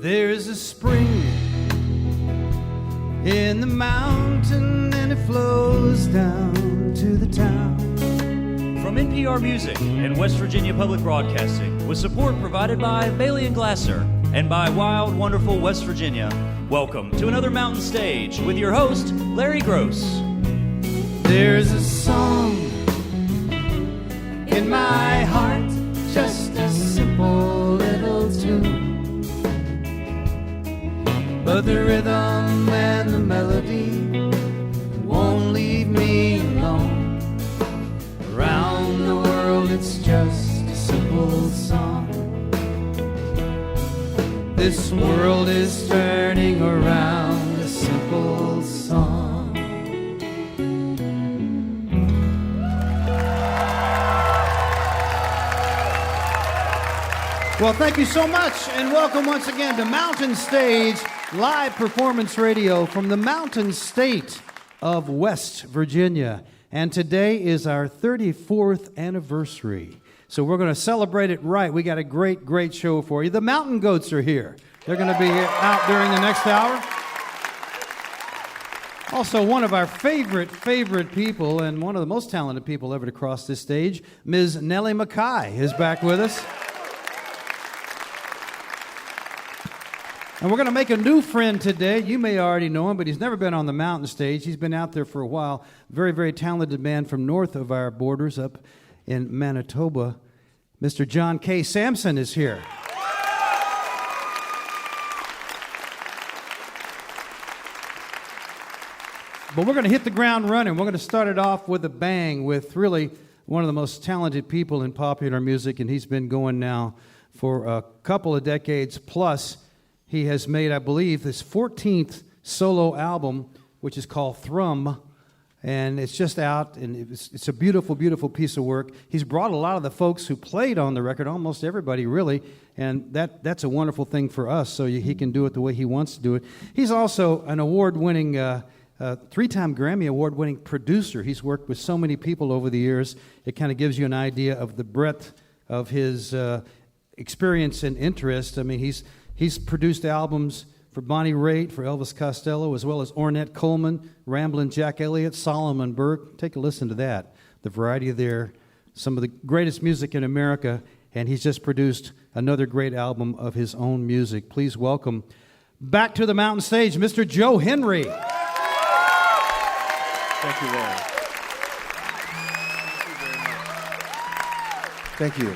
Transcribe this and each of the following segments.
There's a spring in the mountain and it flows down to the town. From NPR Music and West Virginia Public Broadcasting, with support provided by Bailey Glasser and by Wild, Wonderful West Virginia, welcome to another Mountain Stage with your host, Larry Gross. There's a song in my heart, just a simple little tune, but the rhythm and the melody won't leave me alone. Around the world it's just a simple song. This world is turning around a simple song. Well, thank you so much, and welcome once again to Mountain Stage, live performance radio from the Mountain State of West Virginia. And today is our 34th anniversary. So we're going to celebrate it right. We got a great show for you. The Mountain Goats are here. They're going to be here out during the next hour. Also, one of our favorite people and one of the most talented people ever to cross this stage, Ms. Nellie McKay, is back with us. And we're going to make a new friend today. You may already know him, but he's never been on the Mountain Stage. He's been out there for a while. Very talented man from north of our borders up in Manitoba. Mr. John K. Samson is here. But we're going to hit the ground running. We're going to start it off with a bang with really one of the most talented people in popular music, and he's been going now for a couple of decades plus. He has made, I believe, his 14th solo album, which is called Thrum, and it's just out, and it's a beautiful piece of work. He's brought a lot of the folks who played on the record, almost everybody really, and that's a wonderful thing for us, so he can do it the way he wants to do it. He's also an award-winning, three-time Grammy award-winning producer. He's worked with so many people over the years. It kind of gives you an idea of the breadth of his experience and interest. I mean, He's produced albums for Bonnie Raitt, for Elvis Costello, as well as Ornette Coleman, Ramblin' Jack Elliott, Solomon Burke. Take a listen to that. The variety there, some of the greatest music in America, and he's just produced another great album of his own music. Please welcome back to the Mountain Stage, Mr. Joe Henry. Thank you, Larry. Thank you.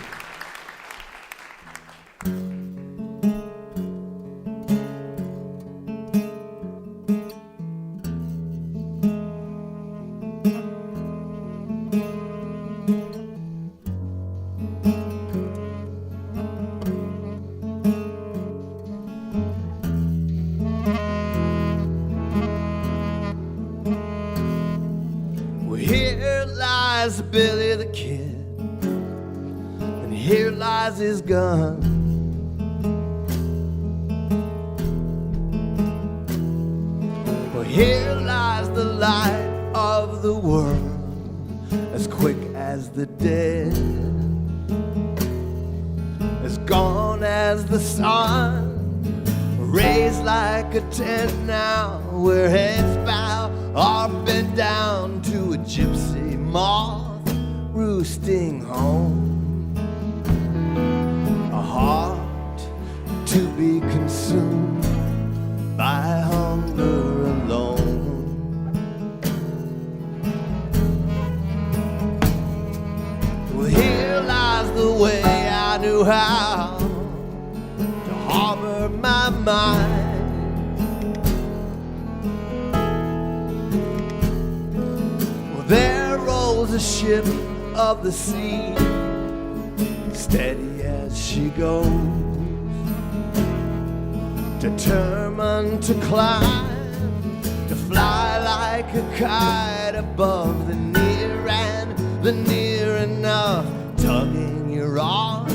Billy the Kid, and here lies his gun. Well, here lies the light of the world, as quick as the dead, as gone as the sun, raised like a tent now, where heads bow or bent down to a gypsy moth roosting home, a heart to be consumed by hunger alone. Well, here lies the way I knew how to harbor my mind. Well, there rolls a ship of the sea, steady as she goes, determined to climb, to fly like a kite above the near and the near enough, tugging your arm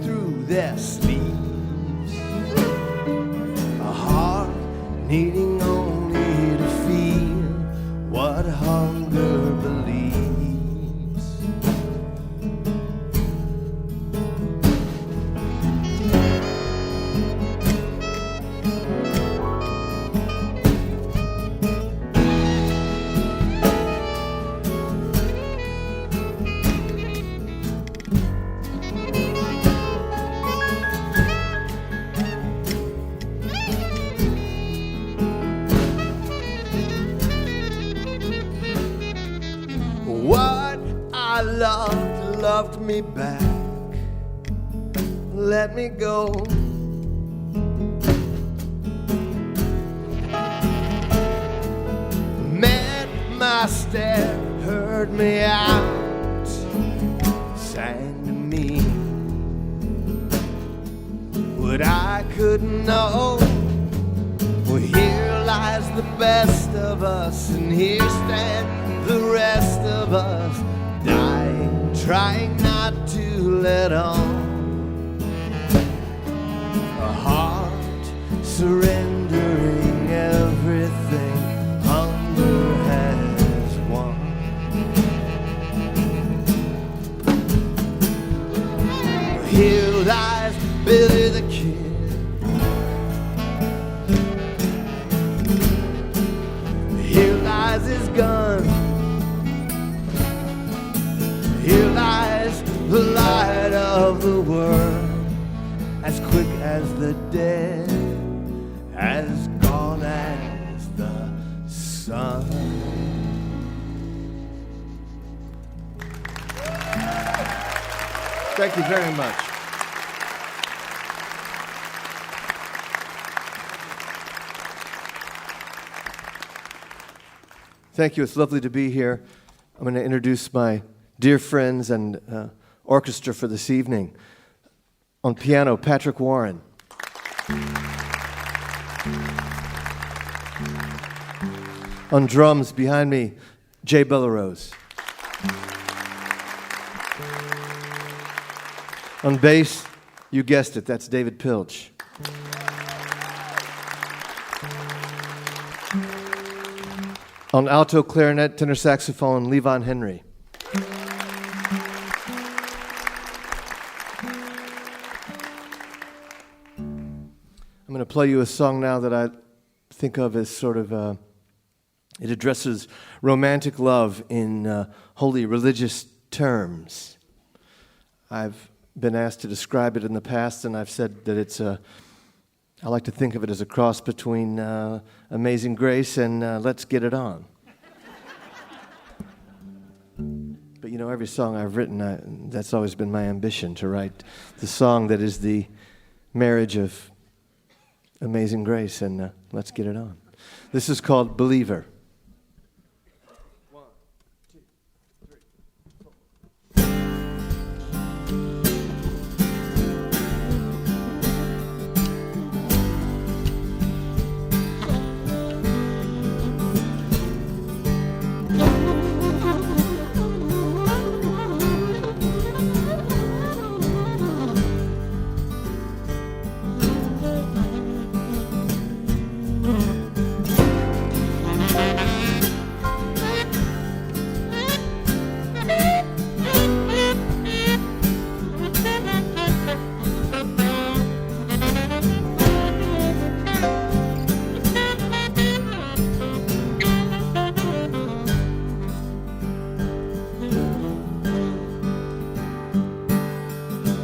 through their sleeves, a heart needing only to feel what hunger believes. loved me back, let me go. Met my stare, heard me out, sang to me what I couldn't know. Well, here lies the best of us, and here stand the rest of us, dying, trying not to let on. A heart surrendering everything hunger has won. Here lies Billy the Kid, here lies his gun, here lies the light of the world, as quick as the dead, as gone as the sun. Thank you very much. Thank you. It's lovely to be here. I'm going to introduce my dear friends and orchestra for this evening. On piano, Patrick Warren. On drums, behind me, Jay Bellerose. On bass, you guessed it, that's David Pilch. On alto, clarinet, tenor saxophone, Levon Henry. I'm going to play you a song now that I think of as sort of, it addresses romantic love in wholly religious terms. I've been asked to describe it in the past, and I've said that it's I like to think of it as a cross between Amazing Grace and Let's Get It On. But you know, every song I've written, that's always been my ambition, to write the song that is the marriage of Amazing Grace and Let's Get It On. This is called Believer.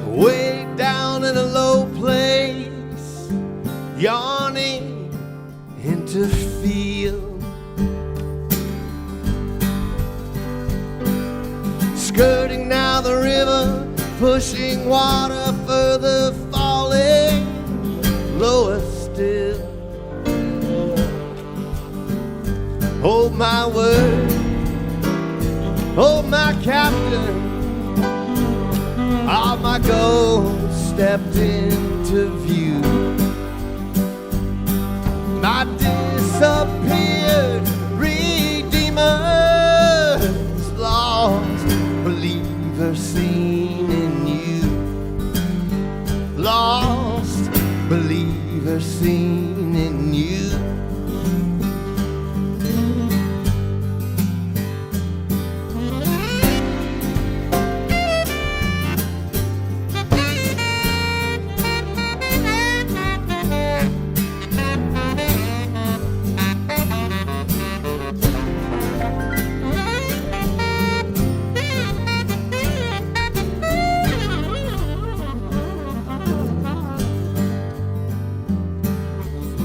Way down in a low place, yawning into field, skirting now the river, pushing water further, falling lower still. Oh my word, oh my captain, all my goals stepped into view. My disappeared redeemer's lost believer seen in you. Lost believer seen in you.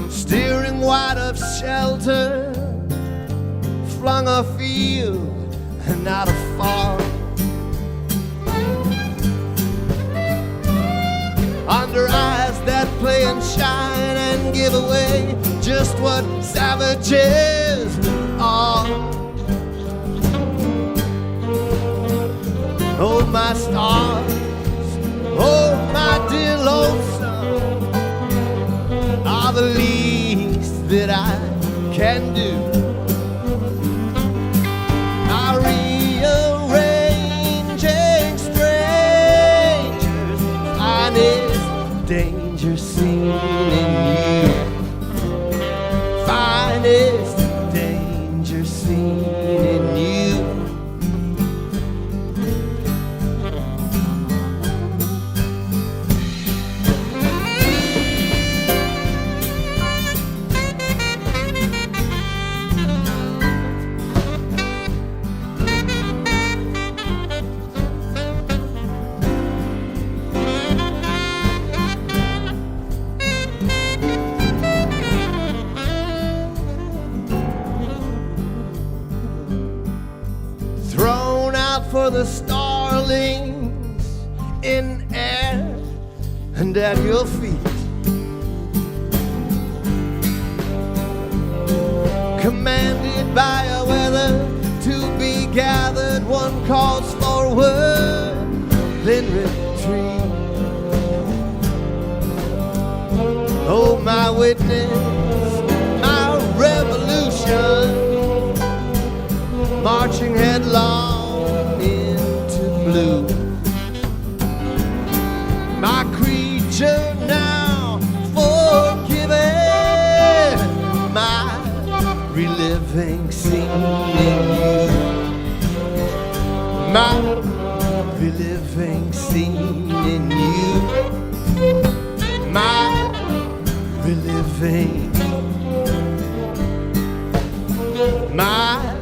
Steering wide of shelter, flung afield and not afar. shine and give away just what savages are. Oh, my stars, oh, my dear lonesome, are the least that I can do. I rearranging strangers, finest danger seen in you. Finest danger seen in you. For the starlings in air and at your feet, commanded by a weather to be gathered, one calls forward, then retreat. Oh, my witness, my revolution, marching headlong blue. My creature now forgiven, my reliving scene in you. My reliving scene in you. My reliving. My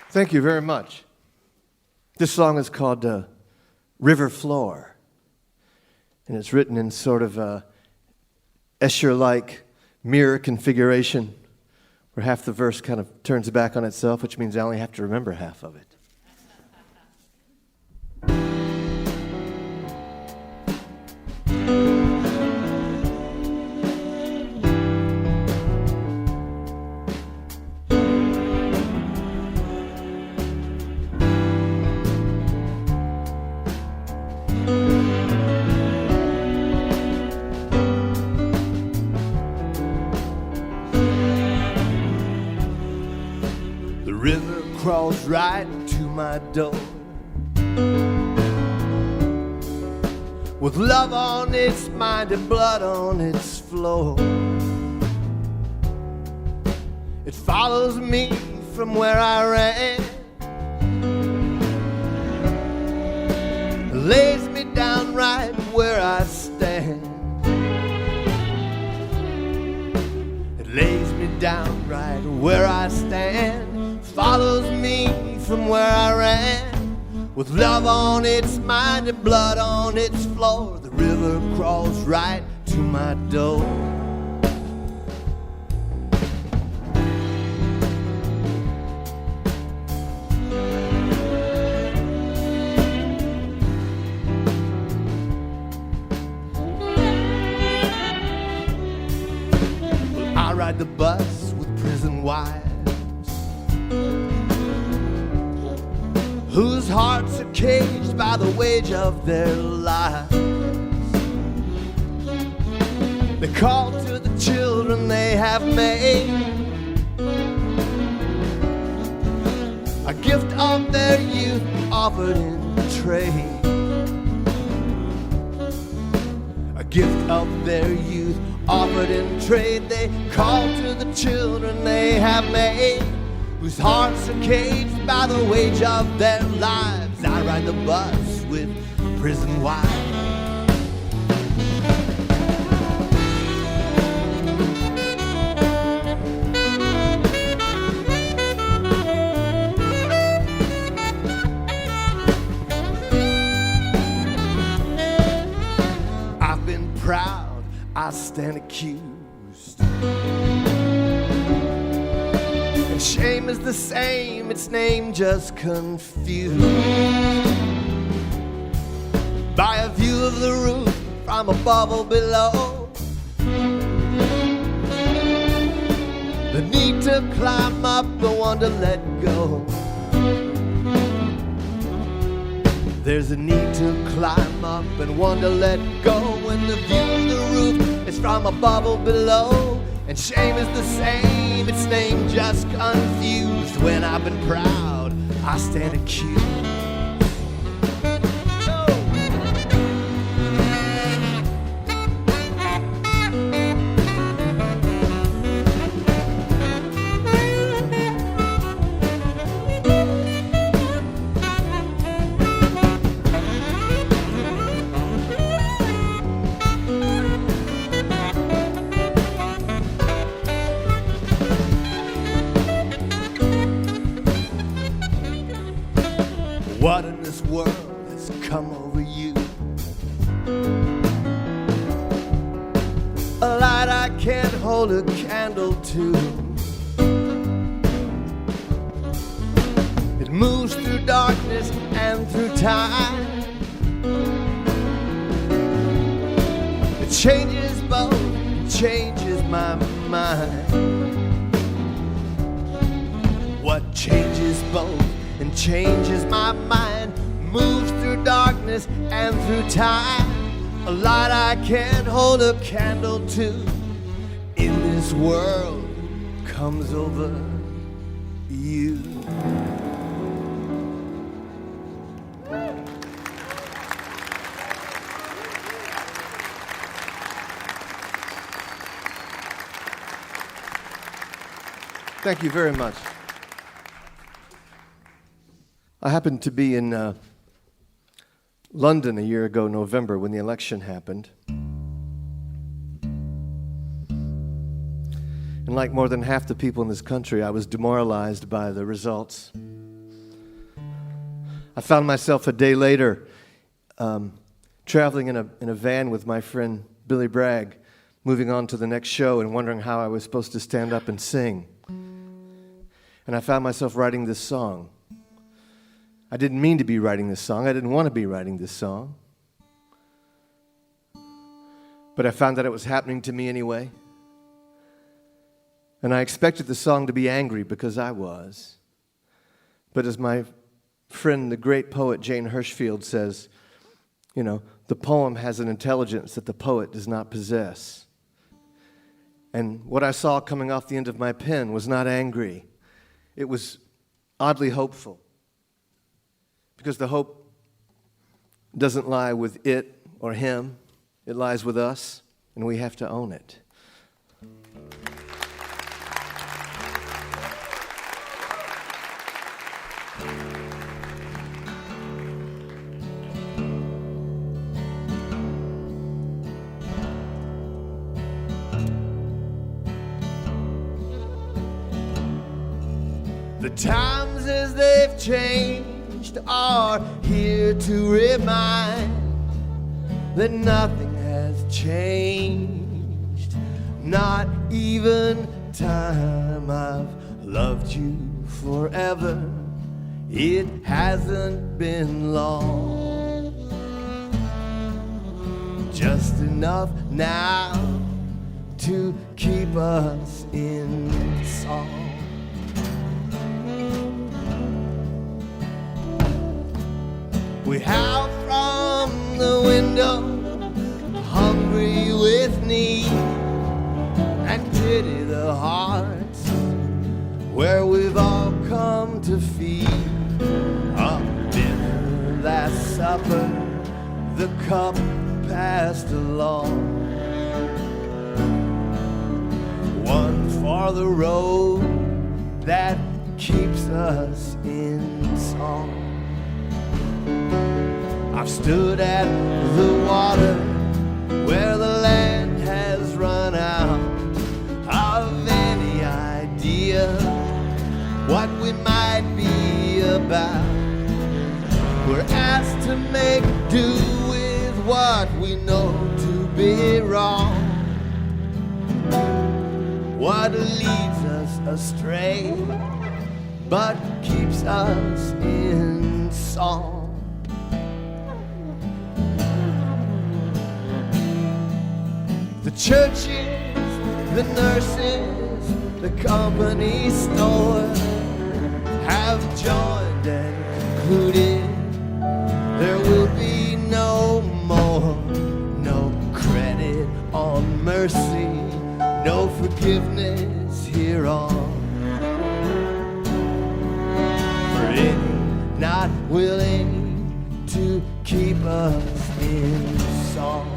Thank you very much. This song is called River Floor, and it's written in sort of a Escher-like mirror configuration, where half the verse kind of turns back on itself, which means I only have to remember half of it. Crawls right to my door with love on its mind and blood on its floor. It follows me from where I ran, lays me down right where I stand. It lays me down right where I stand. Follows me from where I ran, with love on its mind and blood on its floor. The river crawls right to my door. I ride the bus with prison wives, whose hearts are caged by the wage of their lives. They call to the children they have made, a gift of their youth offered in trade. A gift of their youth offered in trade. They call to the children they have made, whose hearts are caged by the wage of their lives. I ride the bus with prison wives. I stand accused. And shame is the same, its name just confused. By a view of the roof from above or below, the need to climb up, the one to let go. There's a need to climb up and one to let go when the view of the roof is from above or below. And shame is the same, its name just confused. When I've been proud, I stand accused. What in this world has come over you? A light I can't hold a candle to. It moves through darkness and through time. It changes both, it changes my mind. What changes both and changes my mind, moves through darkness and through time. A light I can't hold a candle to in this world comes over you. Thank you very much. I happened to be in London a year ago, November, when the election happened. And like more than half the people in this country, I was demoralized by the results. I found myself a day later traveling in a van with my friend Billy Bragg, moving on to the next show and wondering how I was supposed to stand up and sing. And I found myself writing this song. I didn't mean to be writing this song. I didn't want to be writing this song. But I found that it was happening to me anyway. And I expected the song to be angry because I was. But as my friend, the great poet Jane Hirschfield says, you know, the poem has an intelligence that the poet does not possess. And what I saw coming off the end of my pen was not angry. It was oddly hopeful. Because the hope doesn't lie with it or him. It lies with us, and we have to own it. The times as they've changed are here to remind that nothing has changed, not even time. I've loved you forever, it hasn't been long, just enough now to keep us in song. We howl from the window, hungry with need, and pity the hearts where we've all come to feed. A dinner, last supper, the cup passed along. One for the road that keeps us in song. I've stood at the water where the land has run out of any idea what we might be about. We're asked to make do with what we know to be wrong. what leads us astray, but keeps us in song. The churches, the nurses, the company store have joined and concluded there will be no more, no credit on mercy, no forgiveness here on for any not willing to keep us in song.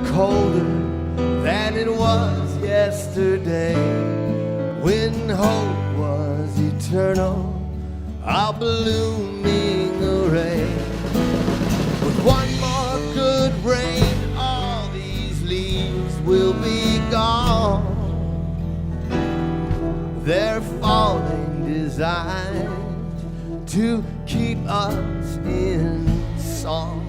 Colder than it was yesterday, when hope was eternal, a blooming array. With one more good rain, all these leaves will be gone. They're falling designed to keep us in song.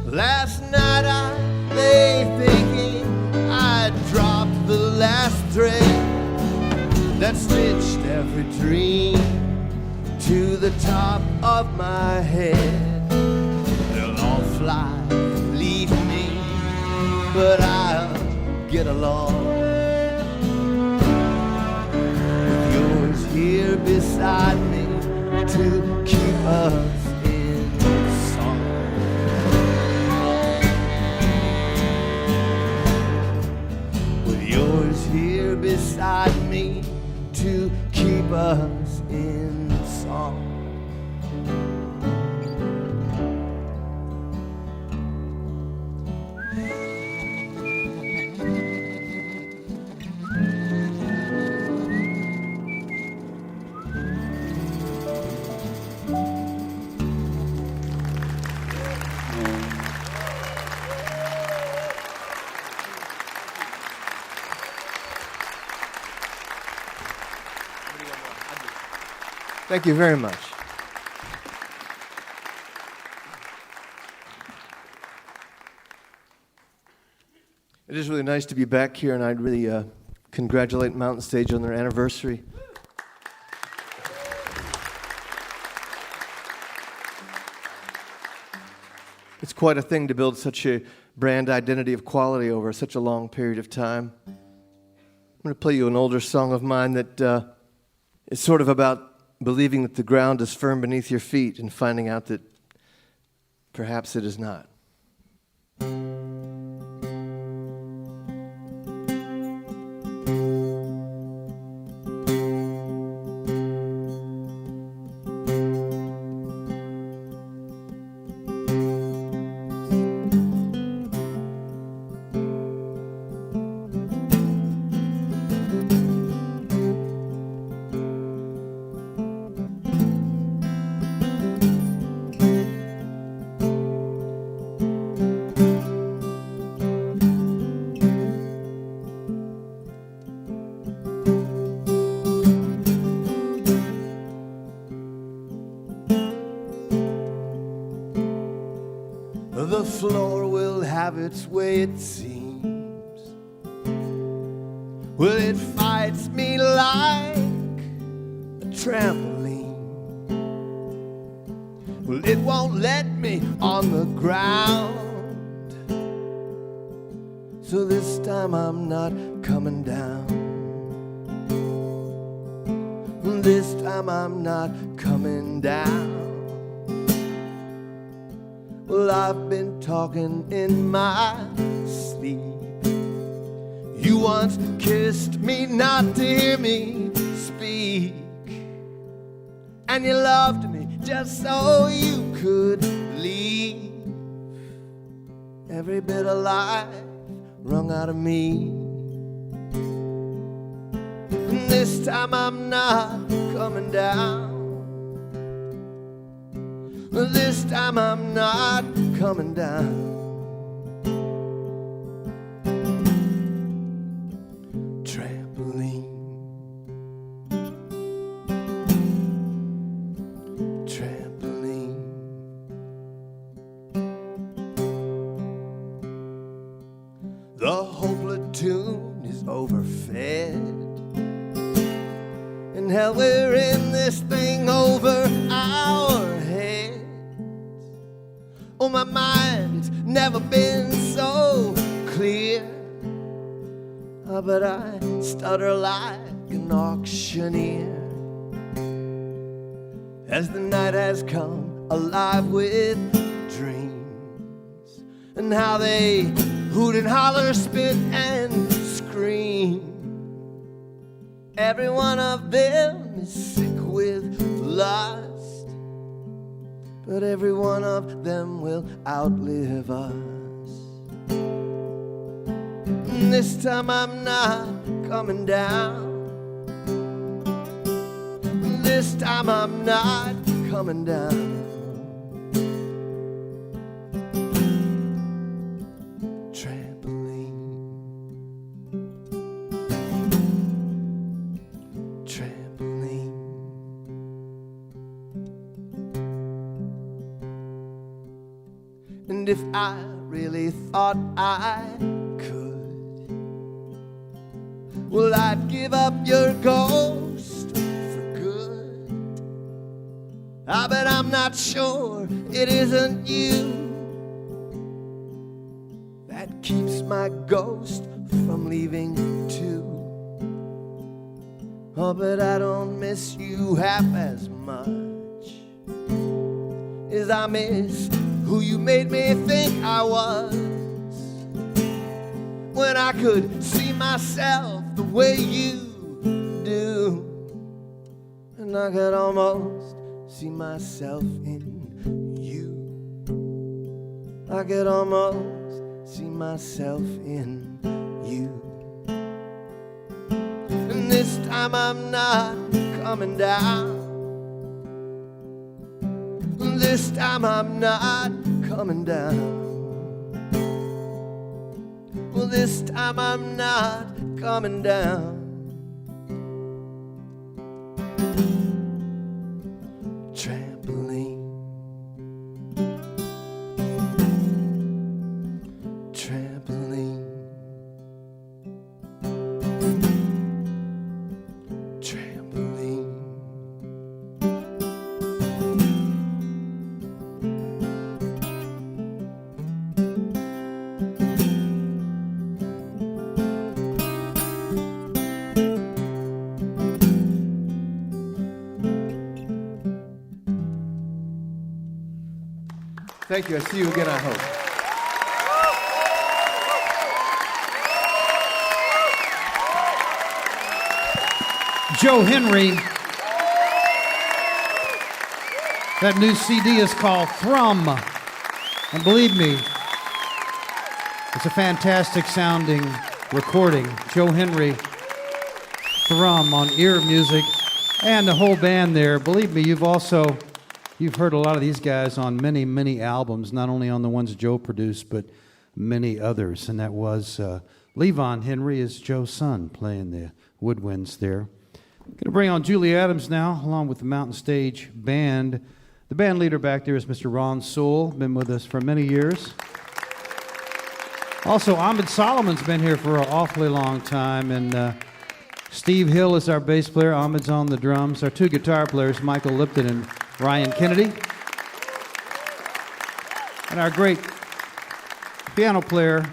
Last night I lay thinking I dropped the last thread that stitched every dream to the top of my head. They'll all fly and leave me, but I'll get along with yours here beside me to keep us here beside me to keep us in song. Thank you very much. It is really nice to be back here, and I'd really congratulate Mountain Stage on their anniversary. It's quite a thing to build such a brand identity of quality over such a long period of time. I'm going to play you an older song of mine that is sort of about believing that the ground is firm beneath your feet and finding out that perhaps it is not. The floor will have its way, it seems. Well, it fights me like a trampoline. Well, it won't let me on the ground. So this time I'm not coming down. This time I'm not coming down. Well, I've been talking in my sleep. You once kissed me not to hear me speak. and you loved me just so you could leave. Every bit of life wrung out of me. And this time I'm not coming down. This time I'm not coming down. Trampoline, trampoline. The whole platoon is overfed, and hell, we're in this thing over our heads. Oh, my mind, it's never been so clear. But I stutter like an auctioneer as the night has come alive with dreams, and how they hoot and holler, spit and scream. Every one of them is sick with lust, but every one of them will outlive us. And this time I'm not coming down. This time I'm not coming down. Trampoline, trampoline. And if I really thought I could, well, I'd give up your ghost for good. But I'm not sure it isn't you that keeps my ghost from leaving too. Oh, but I don't miss you half as much as I miss who you made me think I was, when I could see myself the way you do, and I could almost see myself in you. I could almost see myself in you. And this time I'm not coming down. This time I'm not coming down. Well, this time I'm not coming down. Trampoline, trampoline, trampoline. Thank you. I see you again, I hope. Joe Henry. That new CD is called Thrum. And believe me, it's a fantastic sounding recording. Joe Henry, Thrum on Ear Music, and the whole band there. Believe me, you've heard a lot of these guys on many, many albums, not only on the ones Joe produced, but many others. And that was Levon Henry is Joe's son, playing the woodwinds there. Going to bring on Julie Adams now, along with the Mountain Stage Band. The band leader back there is Mr. Ron Sewell, been with us for many years. Also, Ahmed Solomon's been here for an awfully long time, and Steve Hill is our bass player. Ahmed's on the drums. Our two guitar players, Michael Lipton and Ryan Kennedy. And our great piano player,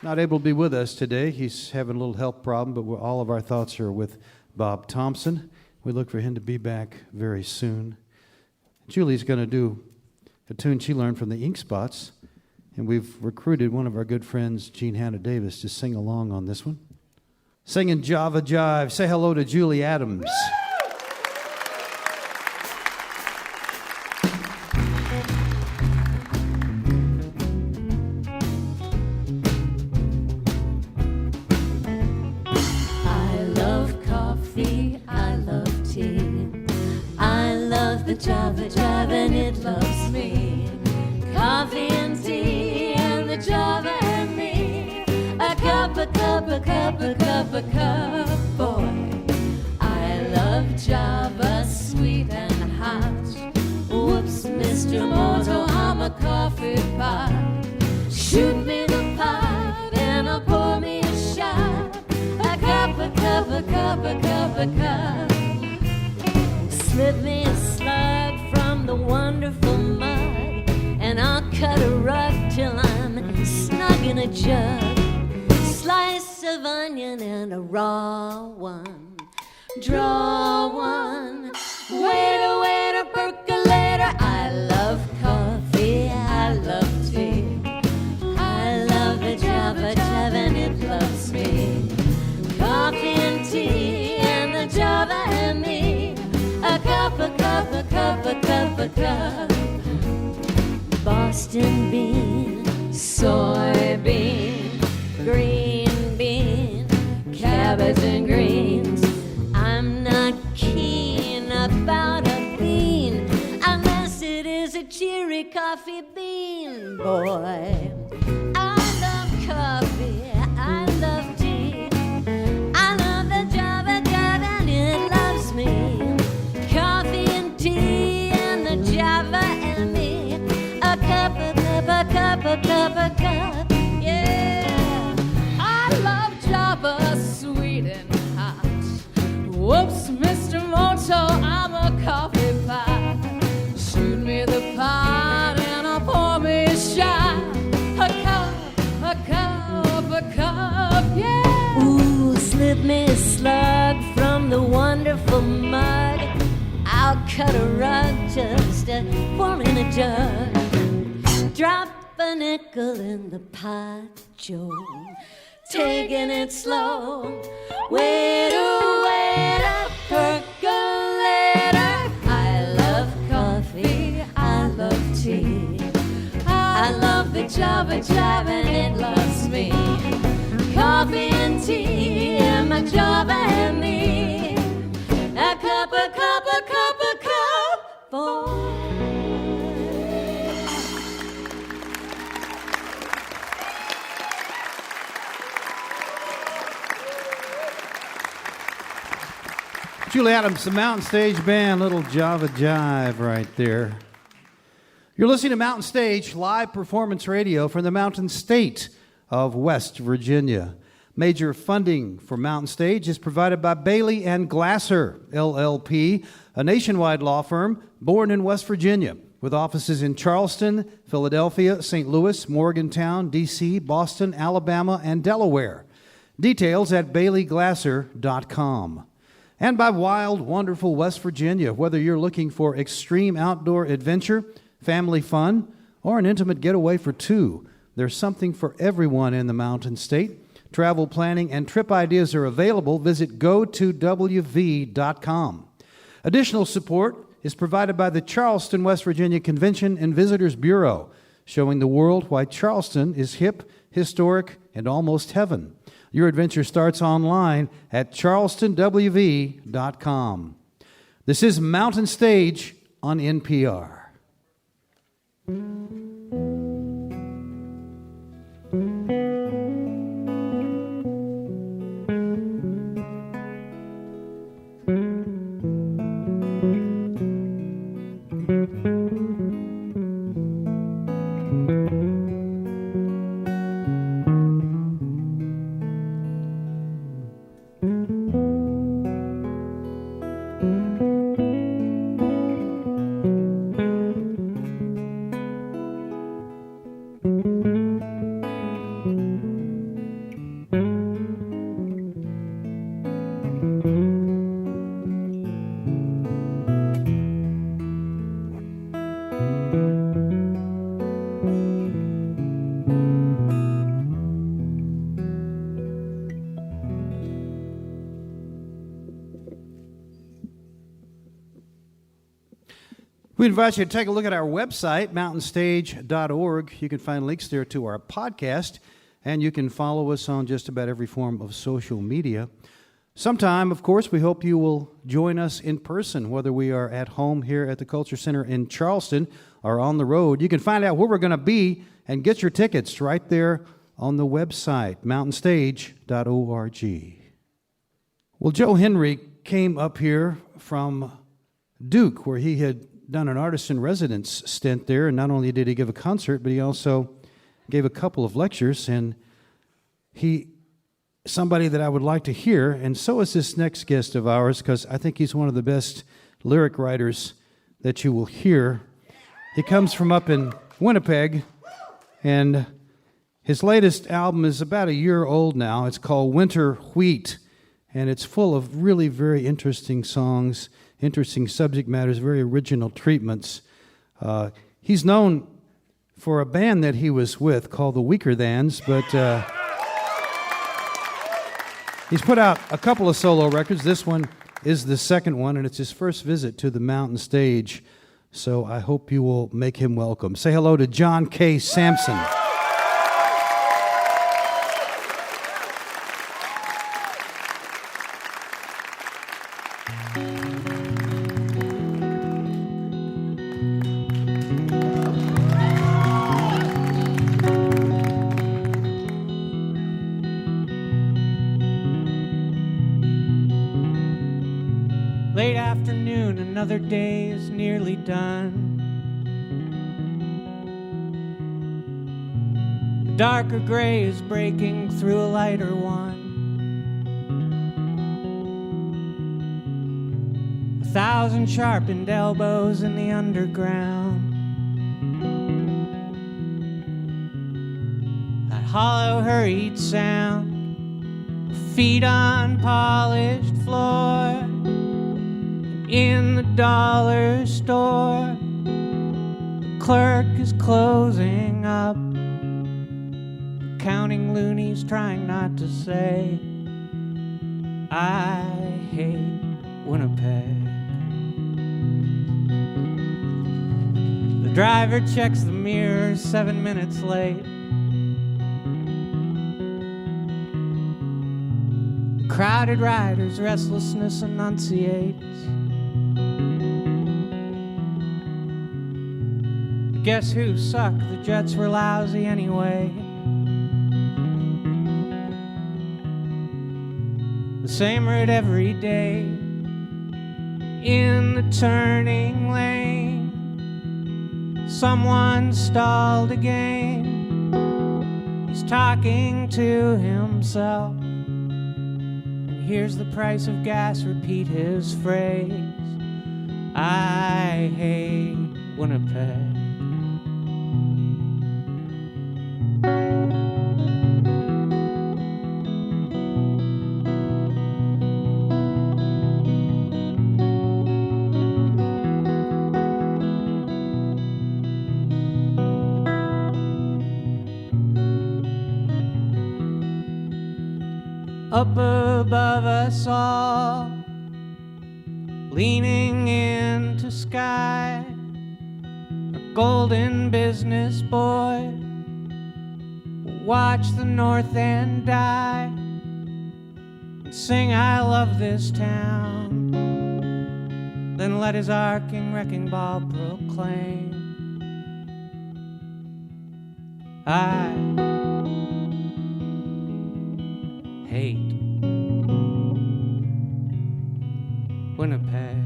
not able to be with us today. He's having a little health problem, but all of our thoughts are with Bob Thompson. We look for him to be back very soon. Julie's going to do a tune she learned from the Ink Spots, and we've recruited one of our good friends, Gene Hannah Davis, to sing along on this one. Singing Java Jive. Say hello to Julie Adams. the Java Jive and it loves me. Coffee and tea and the Java and me. A cup, a cup, a cup, a cup, a cup, boy. I love Java, sweet and hot. Whoops, Mr. Moto, I'm a coffee pot. Shoot me the pot and I'll pour me a shot. A cup, a cup, a cup, a cup, a cup. Slip me a slug from the wonderful mug, and I'll cut a rug till I'm snug in a jug. Slice of onion and a raw one. Draw one. Waiter, waiter, percolator. I love coffee, I love tea. I love the Java Jive and it loves me. Coffee and tea and the Java and me. A cup, a cup, a cup, a cup, a cup. Boston bean, soybean, green bean, cabbage and greens. I'm not keen about a bean unless it is a cheery coffee bean, boy. I love coffee, I love tea. I love the Java Jive and it loves me. Coffee and tea and the Java and me. A cup, a cup, a cup, a cup, a cup. Yeah, I love Java, sweet and hot. Whoops, Mr. Moto, I'm a coffee pot. Shoot me the pot and I'll pour me a shot. A cup, a cup, a cup, yeah. Ooh, slip me a slug from the wonderful mug. I'll cut a rug just to pour in a jug. Drop a nickel in the pot, Joe. Taking it slow. Waiter, waiter, percolator. I love coffee, I love tea. I love the Java Jive and it loves me. Coffee and tea and my Java and me. A cup, a cup, a cup, a cup, boy. Julie Adams, the Mountain Stage Band, little Java Jive right there. You're listening to Mountain Stage, live performance radio from the Mountain State of West Virginia. Major funding for Mountain Stage is provided by Bailey Glasser LLP, a nationwide law firm born in West Virginia, with offices in Charleston, Philadelphia, St. Louis, Morgantown, D.C., Boston, Alabama, and Delaware. Details at baileyglasser.com. And by Wild, Wonderful West Virginia. Whether you're looking for extreme outdoor adventure, family fun, or an intimate getaway for two, there's something for everyone in the Mountain State. Travel planning and trip ideas are available. Visit go2wv.com. Additional support is provided by the Charleston, West Virginia Convention and Visitors Bureau, showing the world why Charleston is hip, historic, and almost heaven. Your adventure starts online at charlestonwv.com. This is Mountain Stage on NPR. We invite you to take a look at our website, mountainstage.org. You can find links there to our podcast, and you can follow us on just about every form of social media. Sometime, of course, we hope you will join us in person, whether we are at home here at the Culture Center in Charleston or on the road. You can find out where we're going to be and get your tickets right there on the website, mountainstage.org. Well, Joe Henry came up here from Duke, where he had done an artist in residence stint there, and not only did he give a concert, but he also gave a couple of lectures, and somebody that I would like to hear, and so is this next guest of ours, because I think he's one of the best lyric writers that you will hear. He comes from up in Winnipeg, and his latest album is about a year old now. It's called Winter Wheat, and it's full of really very interesting songs, interesting subject matters, very original treatments. He's known for a band that he was with called the Weaker Thans, but he's put out a couple of solo records. This one is the second one, and it's his first visit to the Mountain Stage. So I hope you will make him welcome. Say hello to John K. Samson. Late afternoon, another day is nearly done. The darker gray is breaking through a lighter one. 1,000 sharpened elbows in the underground. That hollow, hurried sound of feet on polished floor. In the dollar store, the clerk is closing up, counting loonies, trying not to say, I hate Winnipeg. The driver checks the mirror 7 minutes late. The crowded rider's restlessness enunciates. Guess who sucked? The Jets were lousy anyway. The same route every day. In the turning lane, someone stalled again. He's talking to himself, and here's the price of gas repeat his phrase. I hate Winnipeg. Up above us all, leaning into sky, a golden business boy will watch the North End die and sing I love this town, then let his arcing wrecking ball proclaim, I hate Winnipeg.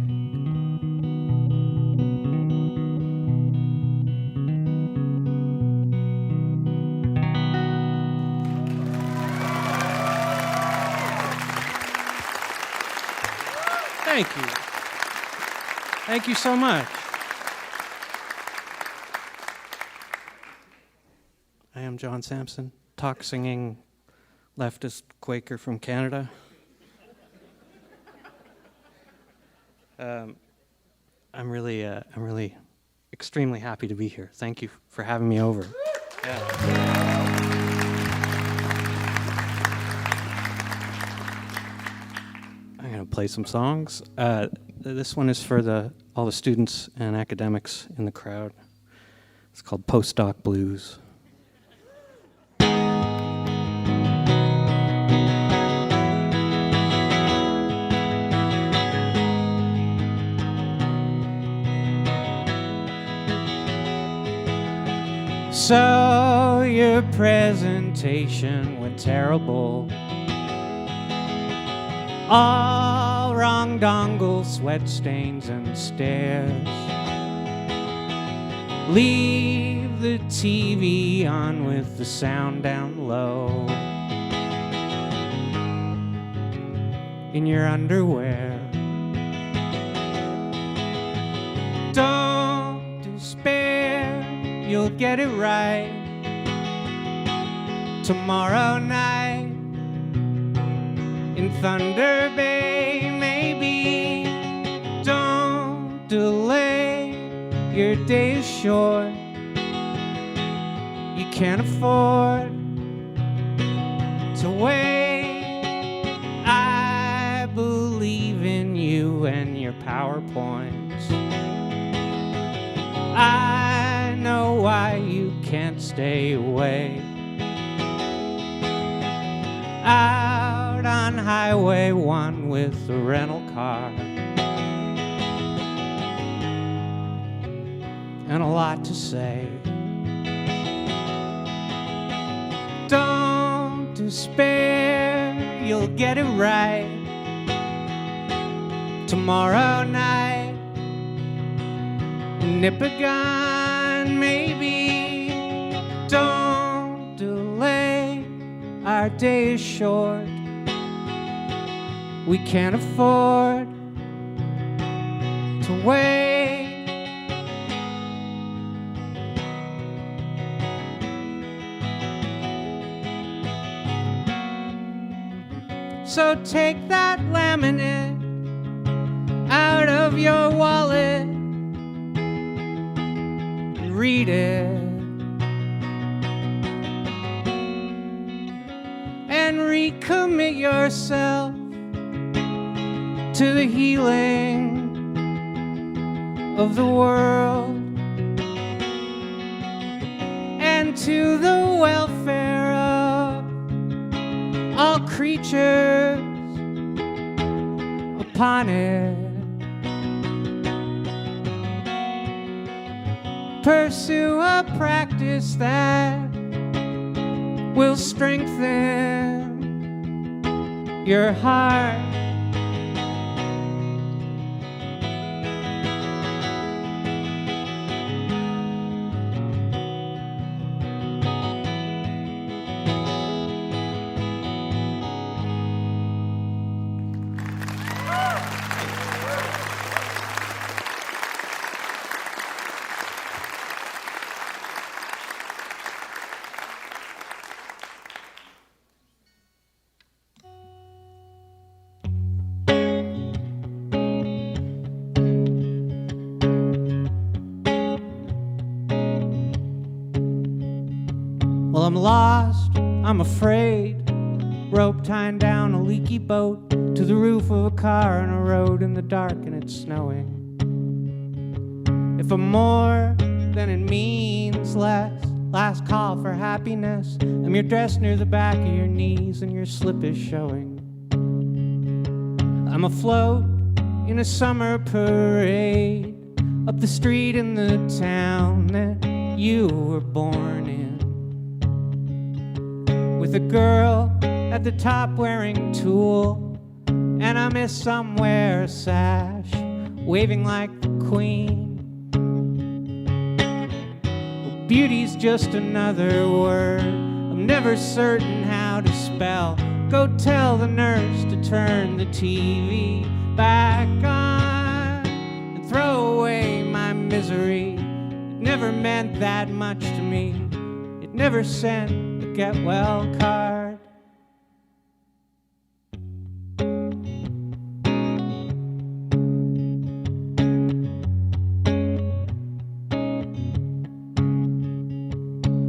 Thank you. Thank you so much. I am John Samson, talk singing leftist Quaker from Canada. I'm really extremely happy to be here. Thank you for having me over. Yeah. I'm gonna play some songs. This one is for all the students and academics in the crowd. It's called Postdoc Blues. So your presentation went terrible. All wrong dongles, sweat stains and stares. Leave the TV on with the sound down low. In your underwear. Don't despair, you'll get it right. Tomorrow night in Thunder Bay, maybe. Don't delay, your day is short. You can't afford to wait. I believe in you and your PowerPoints. I know why you can't stay away. Out on Highway 1 with a rental car and a lot to say. Don't despair, you'll get it right. Tomorrow night, nip a gun, maybe. Don't delay, our day is short. We can't afford to wait. So take that laminate out of your wallet and read it. And recommit yourself to the healing of the world and to the welfare of all creatures upon it. Pursue a practice that will strengthen your heart. Well, I'm lost, I'm afraid, rope tying down a leaky boat to the roof of a car on a road in the dark and it's snowing. If I'm more than it means less, last call for happiness. I'm your dress near the back of your knees and your slip is showing. I'm afloat in a summer parade up the street in the town that you were born in, with a girl at the top wearing tulle and a miss somewhere a sash waving like the queen. Well, beauty's just another word I'm never certain how to spell. Go tell the nurse to turn the TV back on and throw away my misery. It never meant that much to me. It never sent get well card.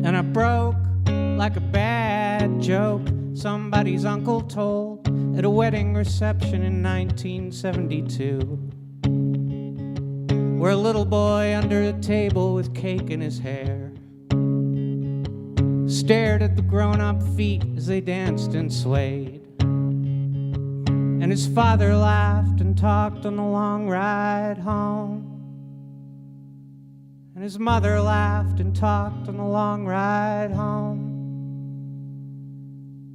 And I broke like a bad joke somebody's uncle told at a wedding reception in 1972, where a little boy under a table with cake in his hair stared at the grown-up feet as they danced and swayed. And his father laughed and talked on the long ride home. and his mother laughed and talked on the long ride home.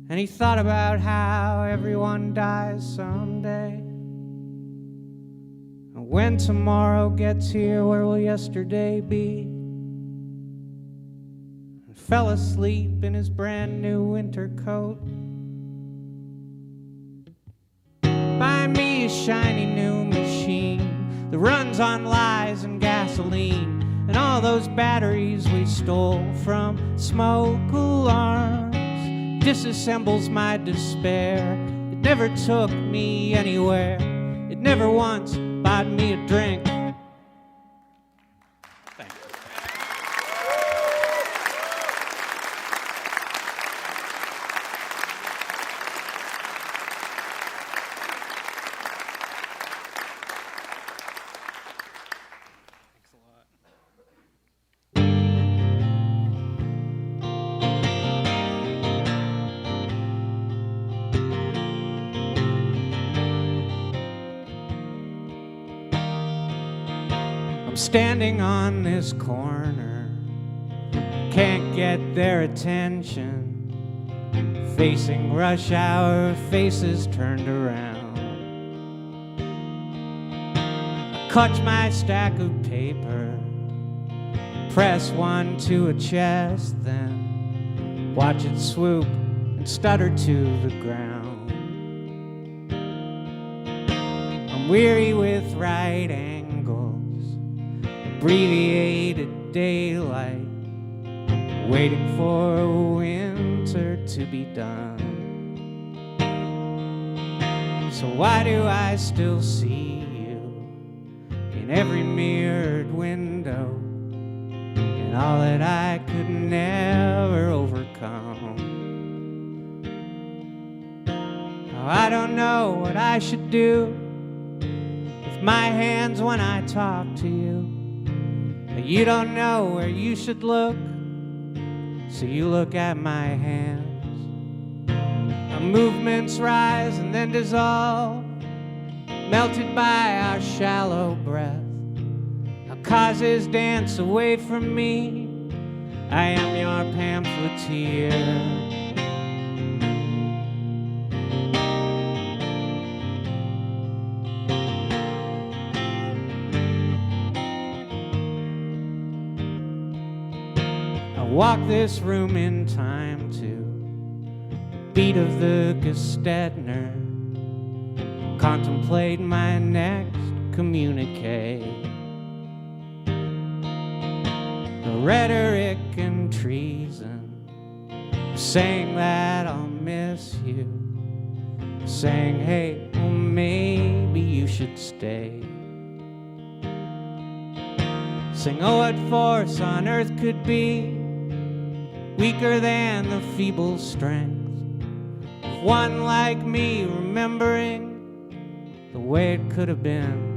And he thought about how everyone dies someday. And when tomorrow gets here, where will yesterday be? And fell asleep in his brand new winter coat. Buy me a shiny new machine that runs on lies and gasoline and all those batteries we stole from smoke alarms. Disassembles my despair. It never took me anywhere. It never once bought me a drink. Thank you. I'm standing on this corner, can't get their attention, facing rush hour, faces turned around. I clutch my stack of paper, press one to a chest, then watch it swoop and stutter to the ground. I'm weary with right angles, abbreviated daylight, waiting for winter to be done. So why do I still see you in every mirrored window, and all that I could never overcome? Oh, I don't know what I should do with my hands when I talk to you. You don't know where you should look, so you look at my hands. Our movements rise and then dissolve, melted by our shallow breath. Our causes dance away from me. I am your pamphleteer. Walk this room in time to the beat of the Gestedner. Contemplate my next communique. The rhetoric and treason, saying that I'll miss you, saying, hey, well, maybe you should stay. Saying, oh, what force on earth could be weaker than the feeble strength of one like me, remembering the way it could have been.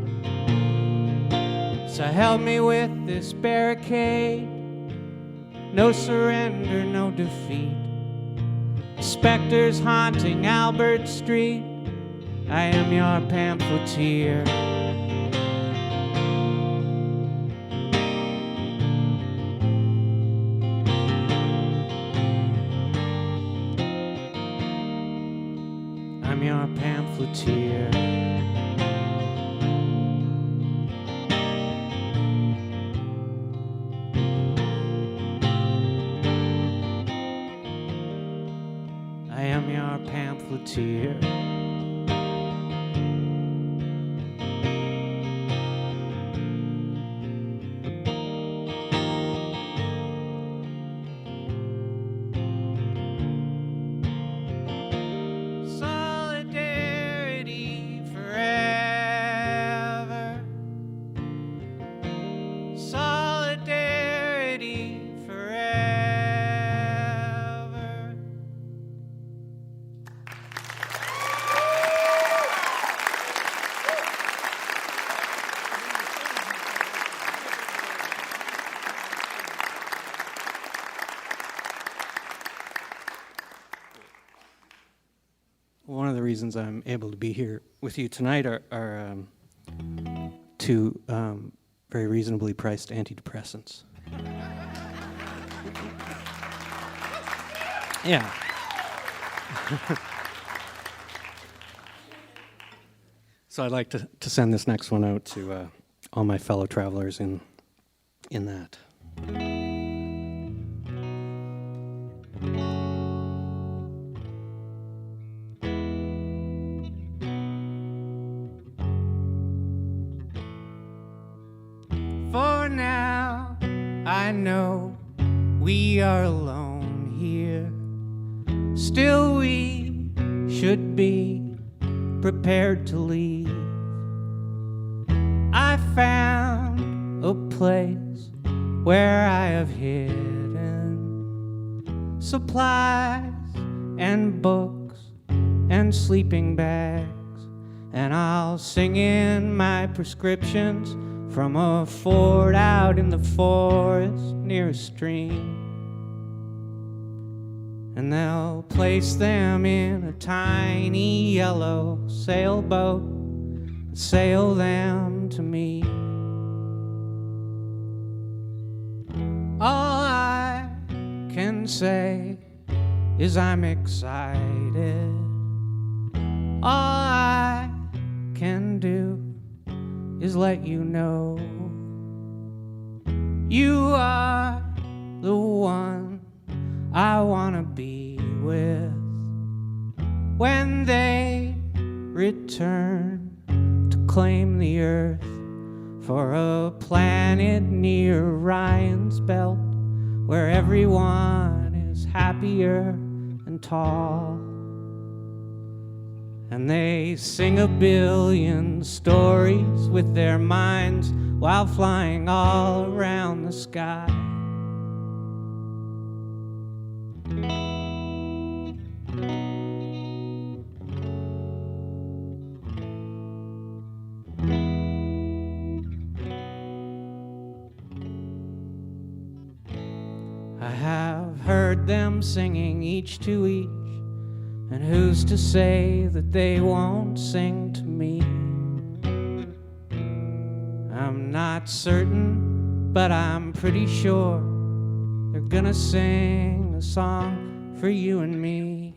So help me with this barricade, no surrender, no defeat. Specters haunting Albert Street, I am your pamphleteer. I'm your pamphleteer. I am your pamphleteer. Solidarity forever. Solidarity forever. One of the reasons I'm able to be here with you tonight are to very reasonably priced antidepressants. Yeah. So I'd like to send this next one out to all my fellow travelers in that. For now, I know we are alone here. Still, we should be prepared to leave. I found a place where I have hidden supplies and books and sleeping bags, and I'll sing in my prescriptions from a fort out in the forest near a stream. And they'll place them in a tiny yellow sailboat and sail them to me. All I can say is I'm excited. All I can do is let you know you are the one I wanna be with when they return to claim the earth for a planet near Orion's belt where everyone is happier and tall. And they sing a billion stories with their minds while flying all around the sky. I have heard them singing each to each, and who's to say that they won't sing to me? I'm not certain, but I'm pretty sure they're gonna sing a song for you and me.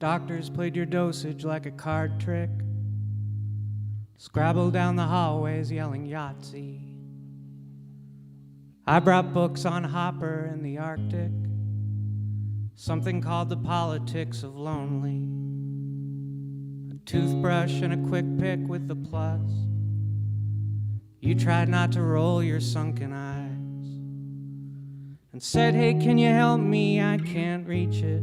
Doctors played your dosage like a card trick, scrabbled down the hallways yelling Yahtzee. I brought books on Hopper and the Arctic, something called The Politics of Lonely, a toothbrush and a quick pick with the plus. You tried not to roll your sunken eyes and said, "Hey, can you help me? I can't reach it."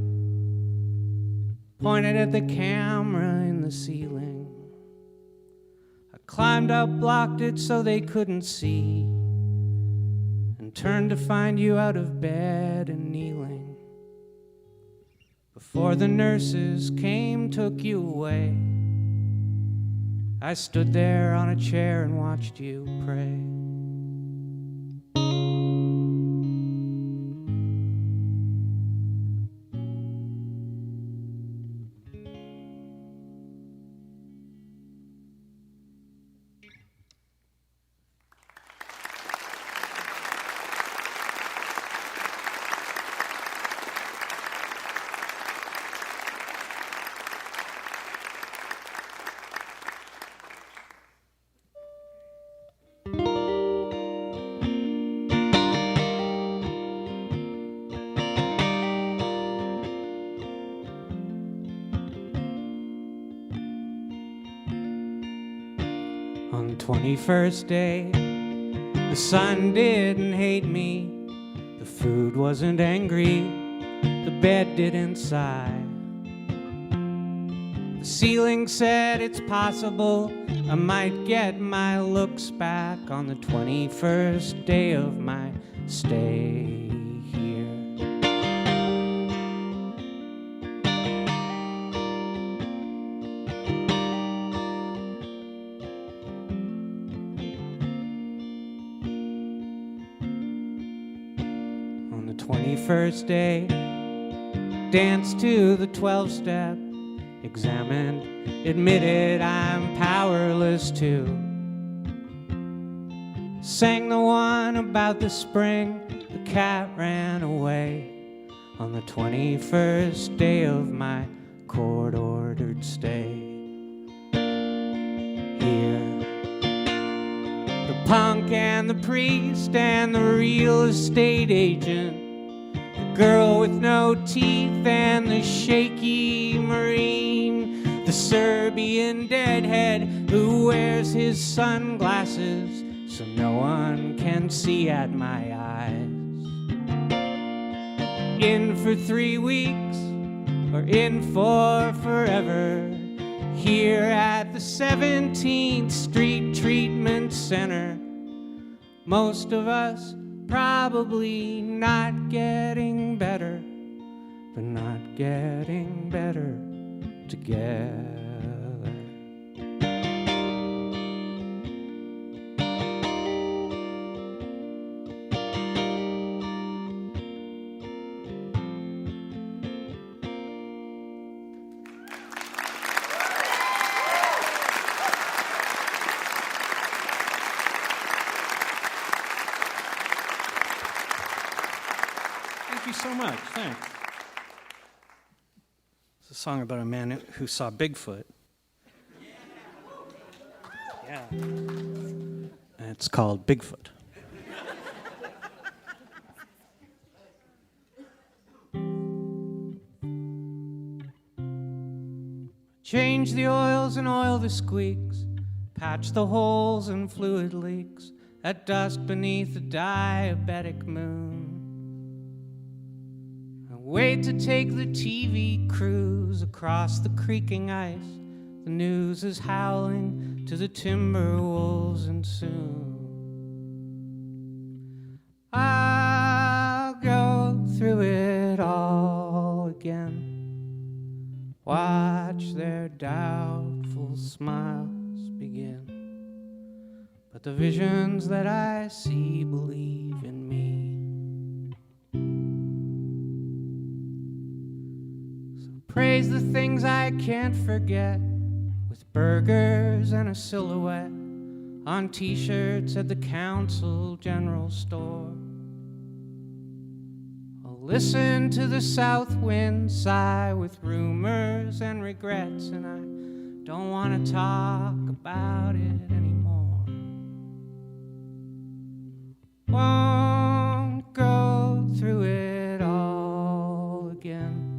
Pointed at the camera in the ceiling. I climbed up, blocked it so they couldn't see, and turned to find you out of bed and kneeling. Before the nurses came, took you away, I stood there on a chair and watched you pray. On the 21st day, the sun didn't hate me, the food wasn't angry, the bed didn't sigh. The ceiling said it's possible I might get my looks back on the 21st day of my stay here. On the 21st day, danced to the 12-step, examined, admitted I'm powerless to. Sang the one about the spring, the cat ran away. On the 21st day of my court-ordered stay here. The punk and the priest and the real estate agent, the girl with no teeth and the shaky Marine, the Serbian deadhead who wears his sunglasses so no one can see at my eyes. In for 3 weeks or in for forever, here at the 17th Street Treatment Center. Most of us probably not getting better, but not getting better together. Thank you so much. Thanks. It's a song about a man who saw Bigfoot. Yeah. And it's called Bigfoot. Change the oils and oil the squeaks, patch the holes and fluid leaks at dusk beneath the diabetic moon. Wait to take the TV cruise across the creaking ice. The news is howling to the timber wolves, and soon I'll go through it all again. Watch their doubtful smiles begin. But the visions that I see believe in me. Praise the things I can't forget, with burgers and a silhouette on t-shirts at the Council General Store. I'll listen to the south wind sigh with rumors and regrets, and I don't want to talk about it anymore. Won't go through it all again.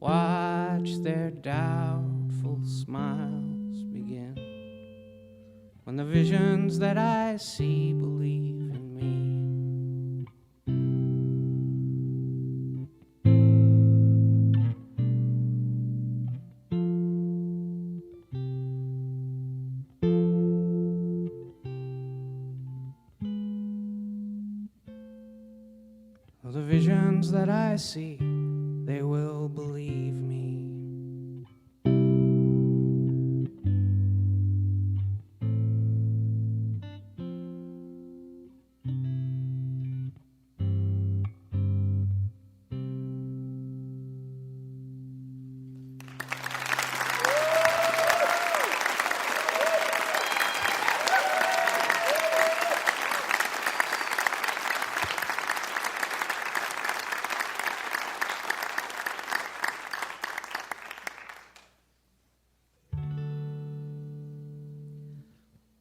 Watch their doubtful smiles begin. When the visions that I see believe in me. Well, the visions that I see, they will believe me.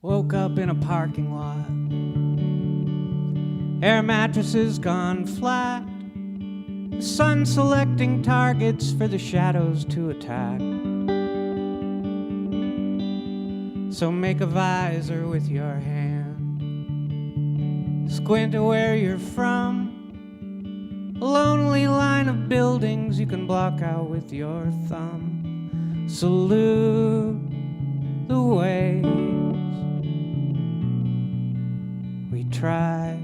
Woke up in a parking lot. Air mattresses gone flat. The sun selecting targets for the shadows to attack. So make a visor with your hand. Squint to where you're from. A lonely line of buildings you can block out with your thumb. salute the waves we tried.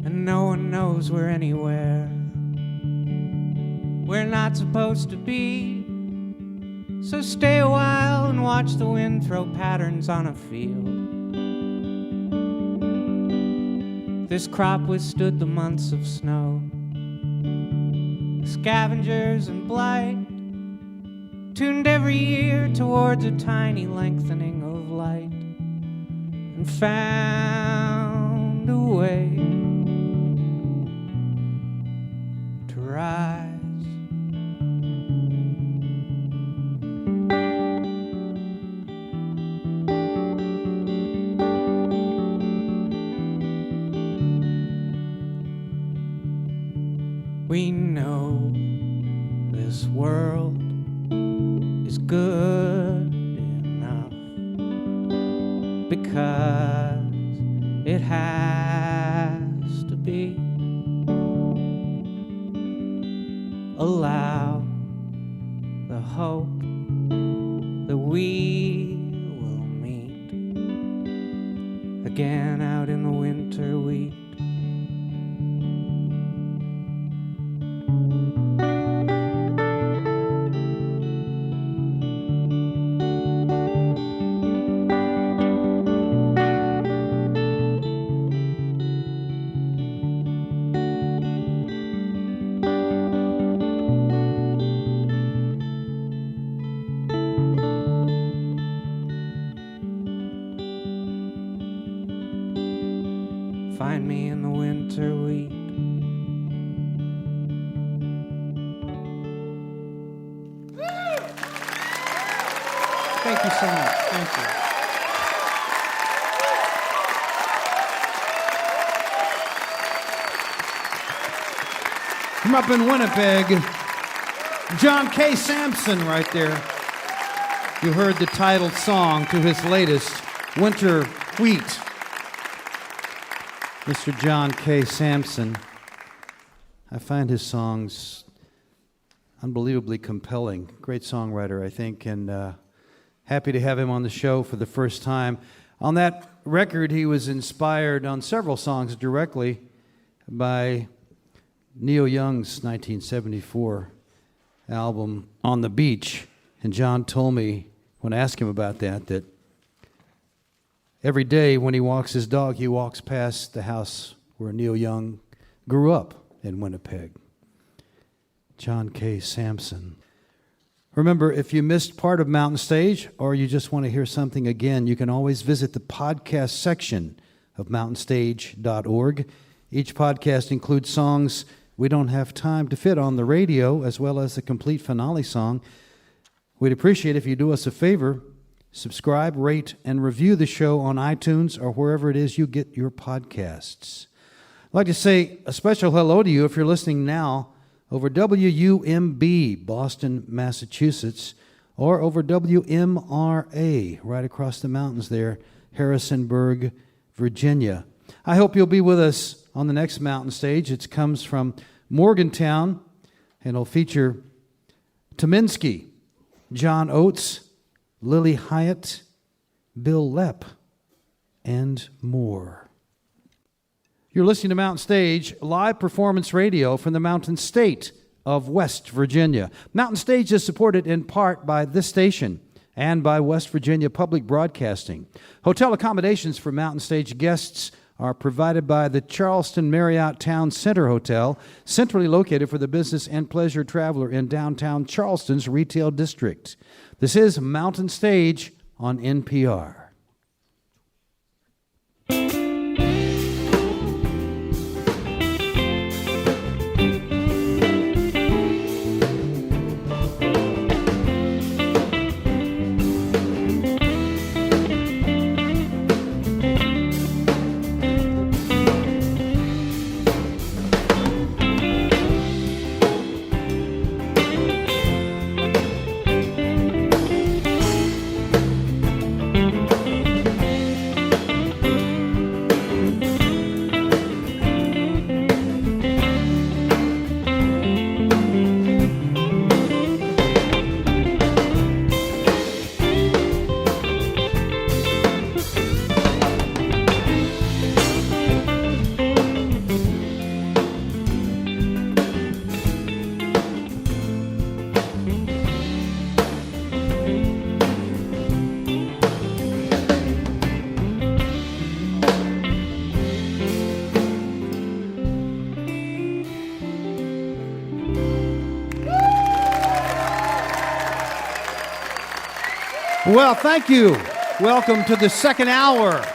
And no one knows we're anywhere we're not supposed to be. So stay a while and watch the wind throw patterns on a field. This crop withstood the months of snow. The scavengers and blight tuned every year towards a tiny lengthening of light, and found a way to rise. We know this world is good enough because it has to be. Allow the hope that we will meet again out in the winter wheat. Find me in the winter wheat. Thank you so much. Thank you. From up in Winnipeg, John K. Samson right there. You heard the titled song to his latest, Winter Wheat. Mr. John K. Samson. I find his songs unbelievably compelling. Great songwriter, I think, and happy to have him on the show for the first time. On that record, he was inspired on several songs directly by Neil Young's 1974 album, On the Beach. And John told me, when I asked him about that every day when he walks his dog, he walks past the house where Neil Young grew up in Winnipeg. John K. Samson. Remember, if you missed part of Mountain Stage or you just want to hear something again, you can always visit the podcast section of mountainstage.org. Each podcast includes songs we don't have time to fit on the radio, as well as the complete finale song. We'd appreciate if you do us a favor. Subscribe, rate, and review the show on iTunes or wherever it is you get your podcasts. I'd like to say a special hello to you if you're listening now over WUMB, Boston, Massachusetts, or over WMRA, right across the mountains there, Harrisonburg, Virginia. I hope you'll be with us on the next Mountain Stage. It comes from Morgantown, and it'll feature Tominski, John Oates, Lily Hyatt, Bill Lepp, and more. You're listening to Mountain Stage, live performance radio from the Mountain State of West Virginia. Mountain Stage is supported in part by this station and by West Virginia Public Broadcasting. Hotel accommodations for Mountain Stage guests are provided by the Charleston Marriott Town Center Hotel, centrally located for the business and pleasure traveler in downtown Charleston's retail district. This is Mountain Stage on NPR. Well, thank you. Welcome to the second hour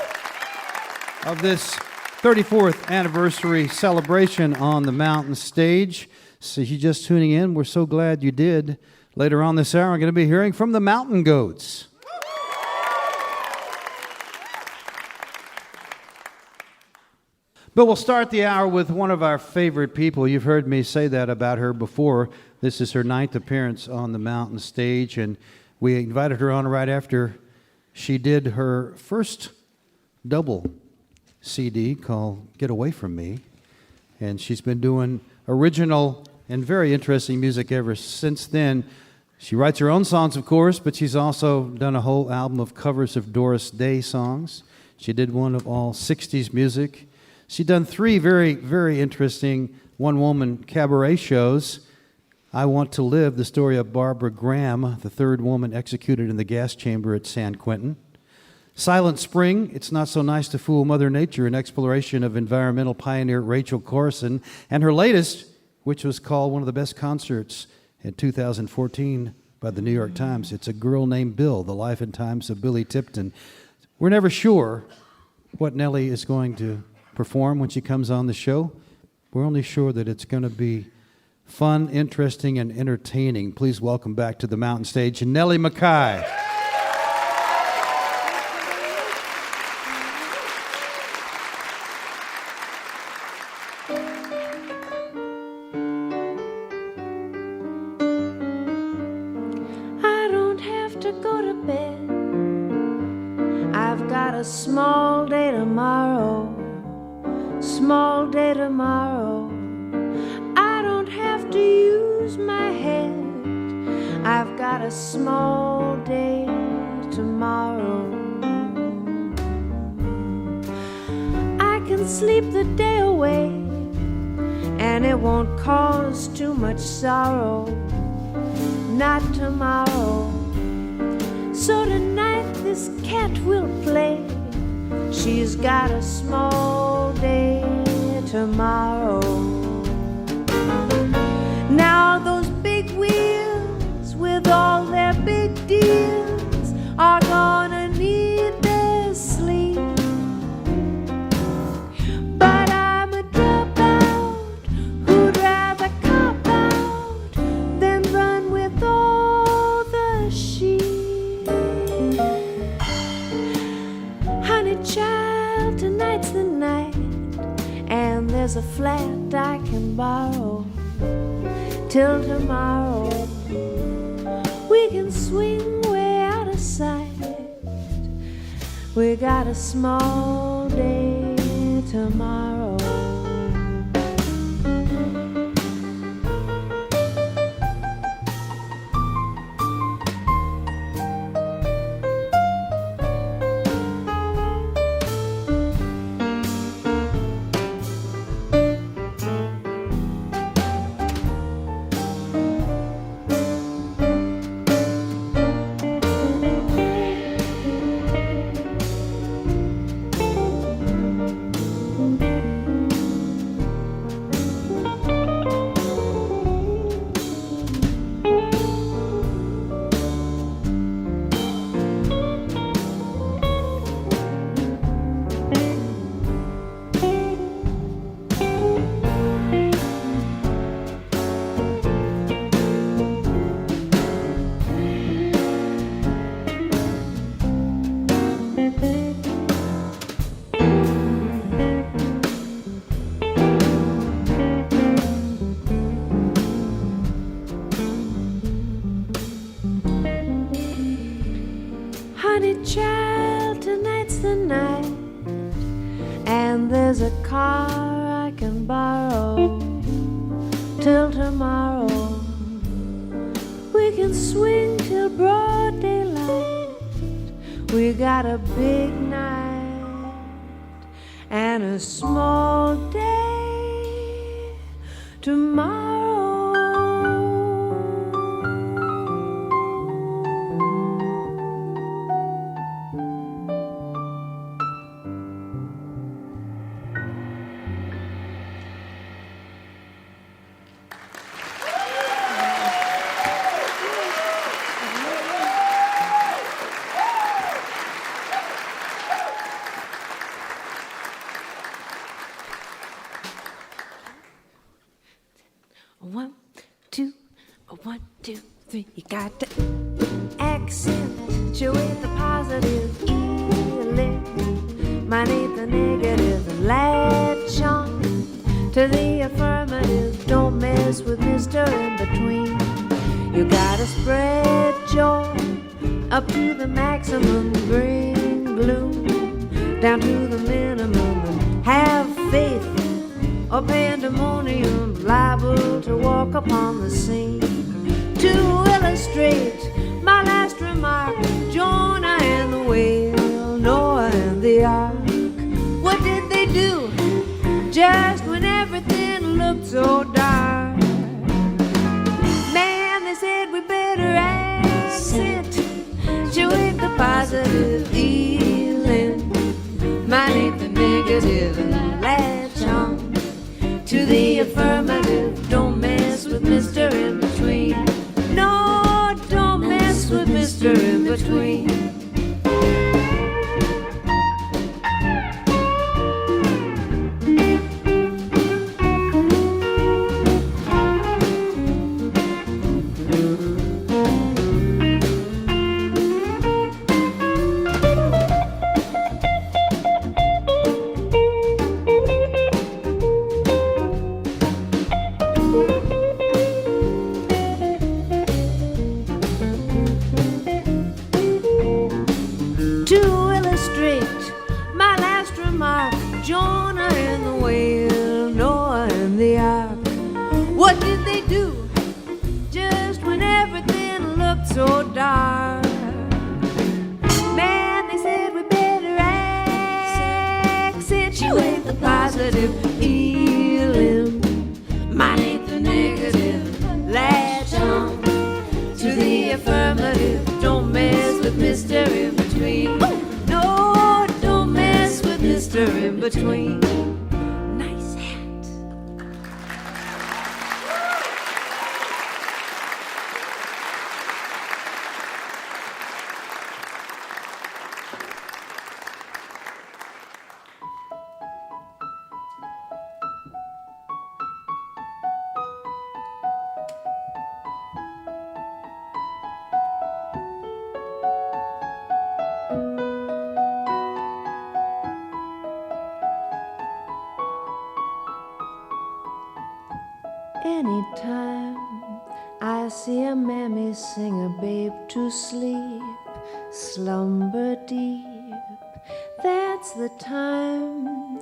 of this 34th anniversary celebration on the Mountain Stage. So if you're just tuning in, we're so glad you did. Later on this hour, we're going to be hearing from the Mountain Goats. But we'll start the hour with one of our favorite people. You've heard me say that about her before. This is her 9th appearance on the Mountain Stage, and we invited her on right after she did her first double CD called Get Away From Me. And she's been doing original and very interesting music ever since then. She writes her own songs, of course, but she's also done a whole album of covers of Doris Day songs. She did one of all 60s music. She's done 3 very, very interesting one-woman cabaret shows. I Want to Live, the story of Barbara Graham, the 3rd woman executed in the gas chamber at San Quentin. Silent Spring, It's Not So Nice to Fool Mother Nature, an exploration of environmental pioneer Rachel Carson. And her latest, which was called one of the best concerts in 2014 by the New York Times, It's a Girl Named Bill, The Life and Times of Billy Tipton. We're never sure what Nellie is going to perform when she comes on the show. We're only sure that it's going to be fun, interesting, and entertaining. Please welcome back to the Mountain Stage, Nellie McKay. I don't have to go to bed. I've got a small day tomorrow. Small day tomorrow. I don't have to use my head. I've got a small day tomorrow. I can sleep the day away, and it won't cause too much sorrow. Not tomorrow. So tonight this cat will play. She's got a small day tomorrow. Now those big wheels with all their big deals are gonna need their sleep. But I'm a dropout who'd rather cop out than run with all the sheep. Honey child, tonight's the night, and there's a flat I can borrow. Till tomorrow we can swing way out of sight. We got a small day tomorrow. Honey child, tonight's the night, and there's a car I can borrow. Till tomorrow we can swing till broad daylight. We got a big night and a small day tomorrow. 1, 2, 3. You got to accentuate the positive, eliminate the negative, and latch on to the affirmative. Don't mess with Mr. In Between. You gotta spread joy up to the maximum, bring gloom down to the minimum, and have faith or pandemonium, liable to walk upon the scene. To illustrate my last remark, Jonah and the whale, Noah and the ark. What did they do just when everything looked so dark? Man, they said we better accentuate the positive, eliminate the negative, and latch on to the affirmative. Don't mess with Mr. In Between. No, don't mess with Mr. In Between. Anytime I see a mammy sing a babe to sleep, slumber deep, that's the time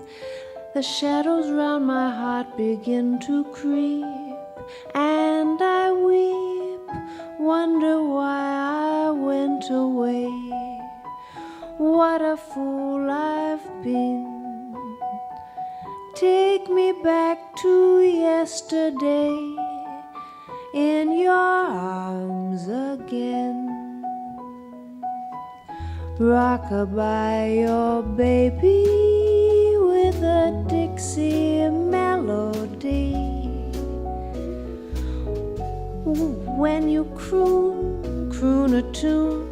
the shadows round my heart begin to creep, and I weep, wonder why I went away. What a fool I've been. Take me back to yesterday in your arms again. Rock-a-bye your baby with a Dixie melody. When you croon a tune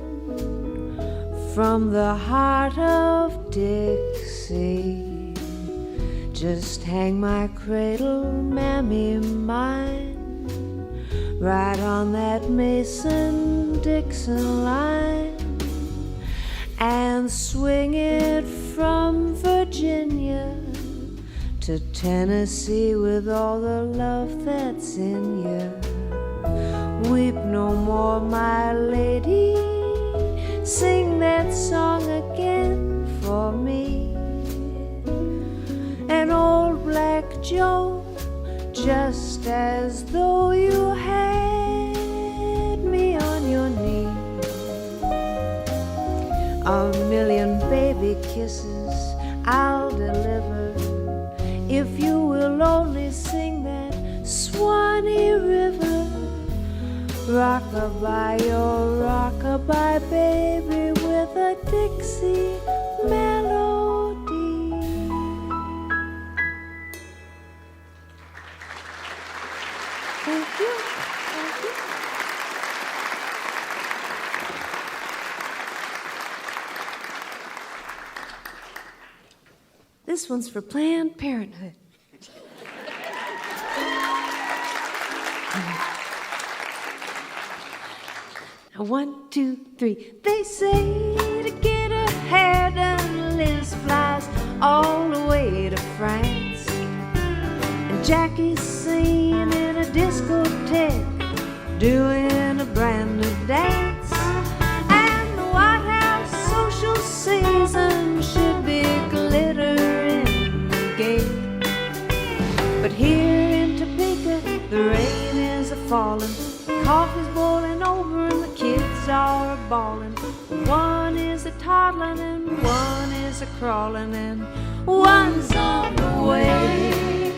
from the heart of Dixie. Just hang my cradle, mammy mine, right on that Mason-Dixon line, and swing it from Virginia to Tennessee with all the love that's in you. Weep no more, my lady, sing that song again for me. And old Black Joe, just as though you had me on your knee. A million baby kisses I'll deliver if you will only sing that Swanee River. Rock-a-bye your rock-a-bye baby with a Dixie melody. Thank you. Thank you. This one's for Planned Parenthood. 1, 2, 3. They say to get her hair done, Liz flies all the way to France. And Jackie's singing in a discotheque, doing a brand new dance. And the White House social season should be glittering gay. But here in Topeka, the rain is a-falling, coffee's boiling over and the kids are bawling. One is a-toddling and one is a-crawling and one's on the way.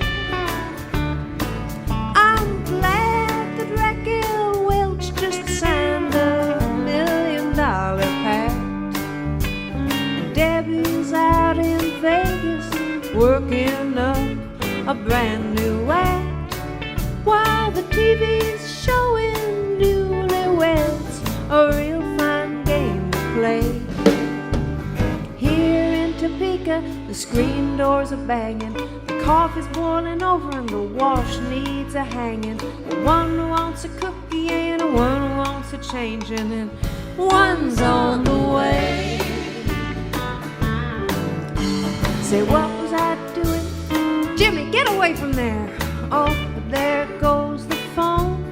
I'm glad that Raquel Welch just signed a $1 million pact. Debbie's out in Vegas working up a brand new act, while the TV's showing newlyweds a real fine game to play. Here in Topeka, the screen doors are banging, the coffee's boiling over and the wash needs a hanging. One wants a cookie and one wants a changing, and one's on the way. Say, what was I doing? Jimmy, get away from there. Oh, but there goes the phone.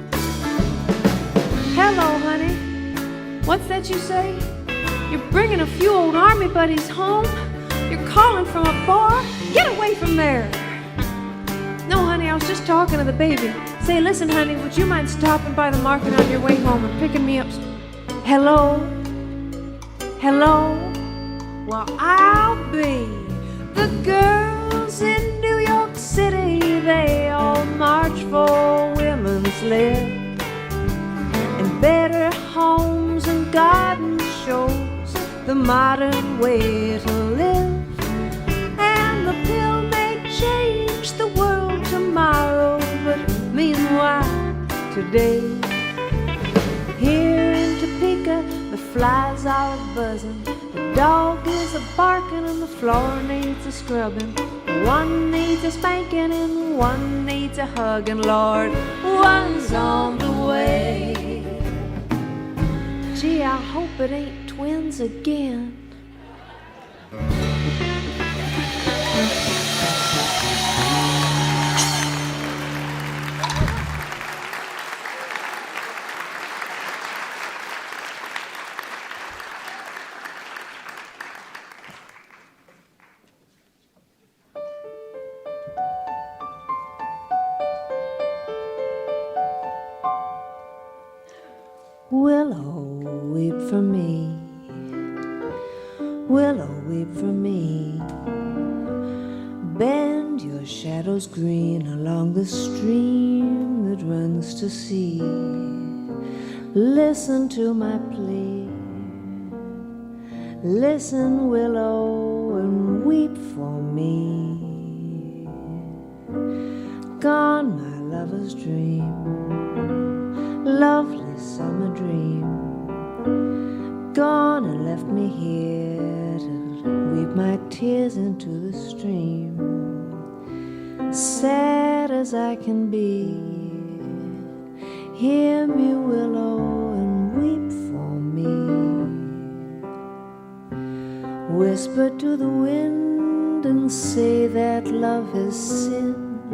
Hello, honey. What's that you say? You're bringing a few old army buddies home? You're calling from a bar? Get away from there. No, honey, I was just talking to the baby. Say, listen, honey, would you mind stopping by the market on your way home and picking me up? Hello? Hello? Well, I'll be. The girls in New York City, they all march for women's lib, and better homes and garden shows the modern way to live. And the pill may change the world tomorrow, but meanwhile, today, here in Topeka, the flies are buzzing, the dog is a-barking and the floor needs a scrubbing. One needs a spanking and one needs a hugging. Lord, one's on the way. Gee, I hope it ain't twins again. Willow, weep for me. Willow, weep for me. Bend your shadows green along the stream that runs to sea. Listen to my plea. Listen, willow, and weep for me. Gone my lover's dream, lovely summer dream, gone and left me here to weep my tears into the stream. Sad as I can be, hear me, willow, and weep for me. Whisper to the wind and say that love has sinned,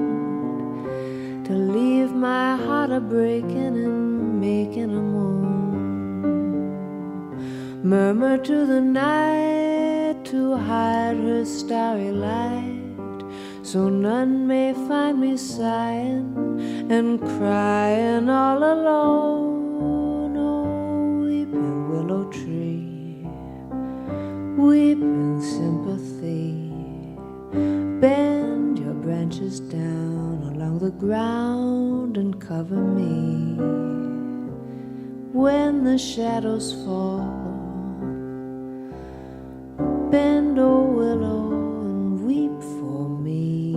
to leave my heart a-breaking and making a moan. Murmur to the night to hide her starry light, so none may find me sighing and crying all alone. Oh, weeping willow tree, weep in sympathy, bend your branches down along the ground and cover me. When the shadows fall, bend, oh willow, and weep for me.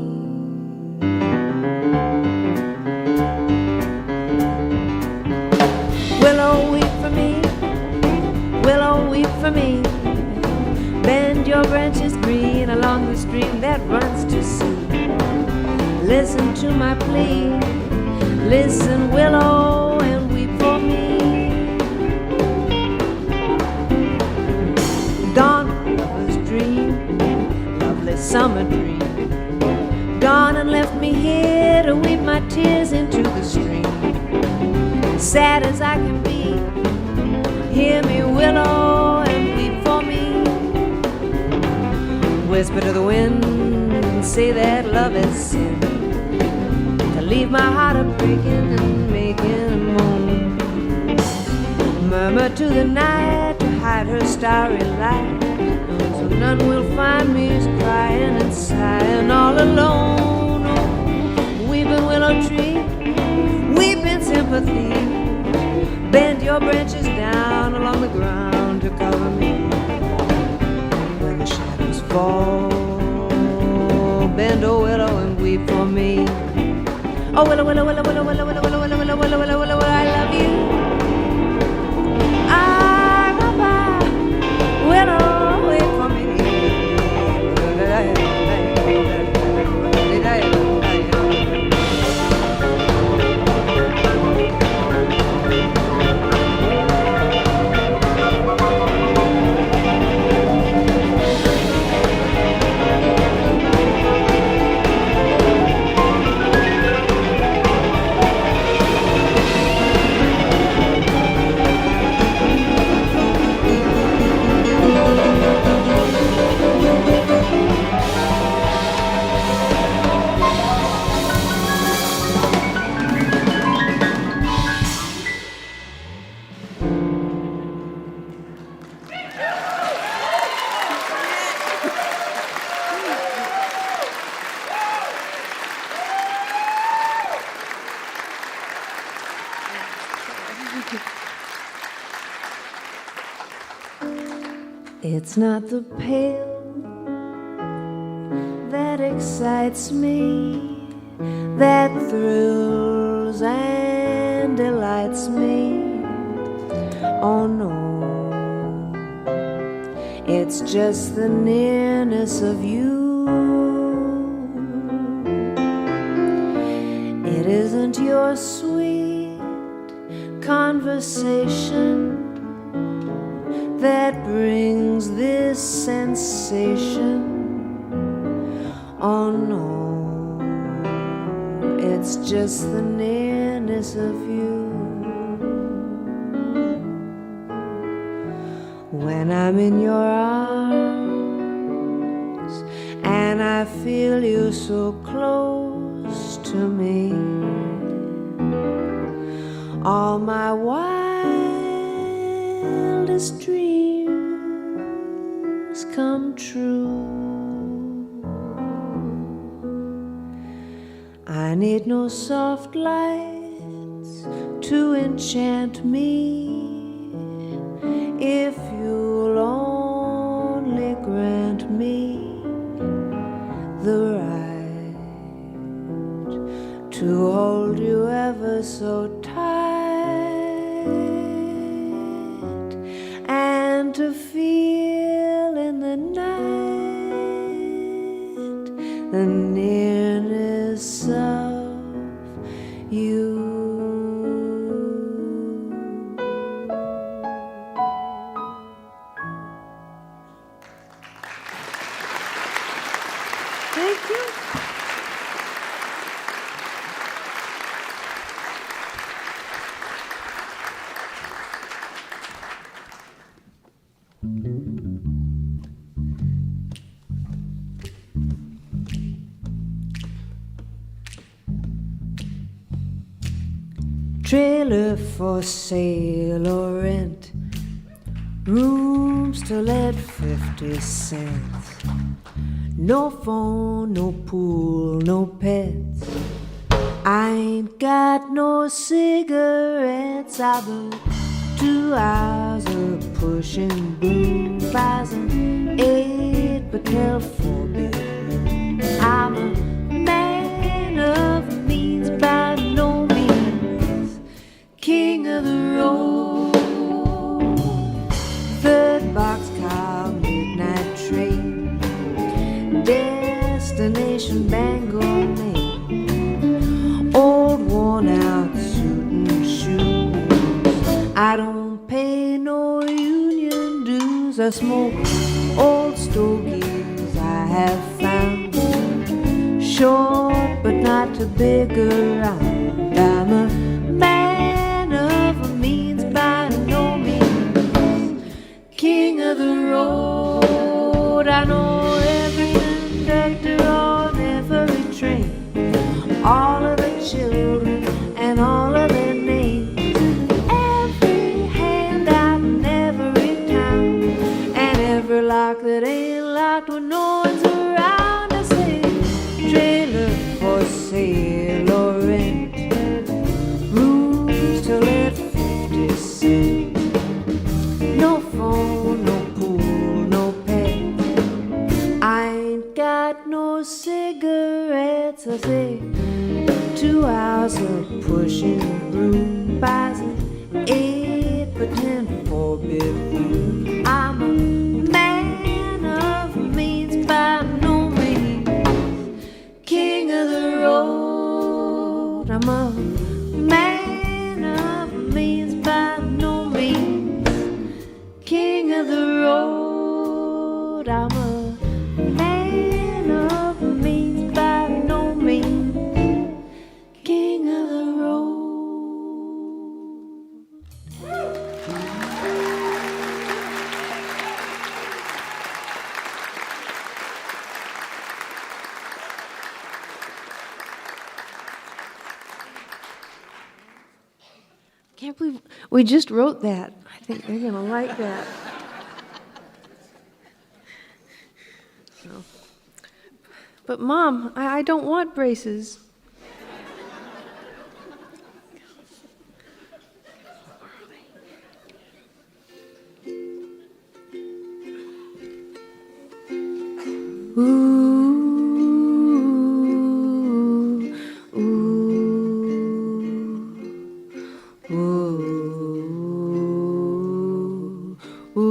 Willow, weep for me. Willow, weep for me. Bend your branches green along the stream that runs to sea. Listen to my plea. Listen, willow, and weep for me. bad as I can be. Hear me, willow, and weep for me. Whisper to the wind, say that love is sin, to leave my heart a breaking and making a moan. Murmur to the night to hide her starry light, so none will find me crying and sighing all alone. Oh, weeping willow tree, weeping sympathy, bend your branches down along the ground to cover me. When the shadows fall, bend, oh willow, and weep for me. Oh willow, willow, willow, willow, willow, willow, willow, willow, willow, willow, willow, willow, I love you. Ah, bye-bye, willow, wait for me. It's not the pail that excites me, that thrills and delights me. Oh no, it's just the nearness of you. It isn't your sweet conversation that brings this sensation. Oh no, it's just the nearness of you. When I'm in your arms and I feel you so close to me, all my wildest dreams come true. I need no soft lights to enchant me, if you'll only grant me the right to hold you ever so tight, and to feel in the night the nearness of you. Thank you. Trailer for sale or rent, rooms to let 50 cents. No phone, no pool, no pets. I ain't got no cigarettes. I burn 2 hours of pushing blue buys and 8 but tell 4 bills. I'm a man of means by no means, king of the road. 3rd boxcar, midnight train, destination Bangor, Maine. Old worn out suit and shoes. I don't pay no union dues. I smoke old stogies I have found, short but not too big around. I'm a man of say 2 hours of pushing broom buys an 8 by 10 4-bedroom. I'm a man of means, by no means king of the road. I'm a man of means, by no means king of the road. I'm a man of means, by no means king of the road. Can't believe we just wrote that. I think they're gonna like that. So. But Mom, I don't want braces. Ooh, ooh, ooh, ooh, ooh.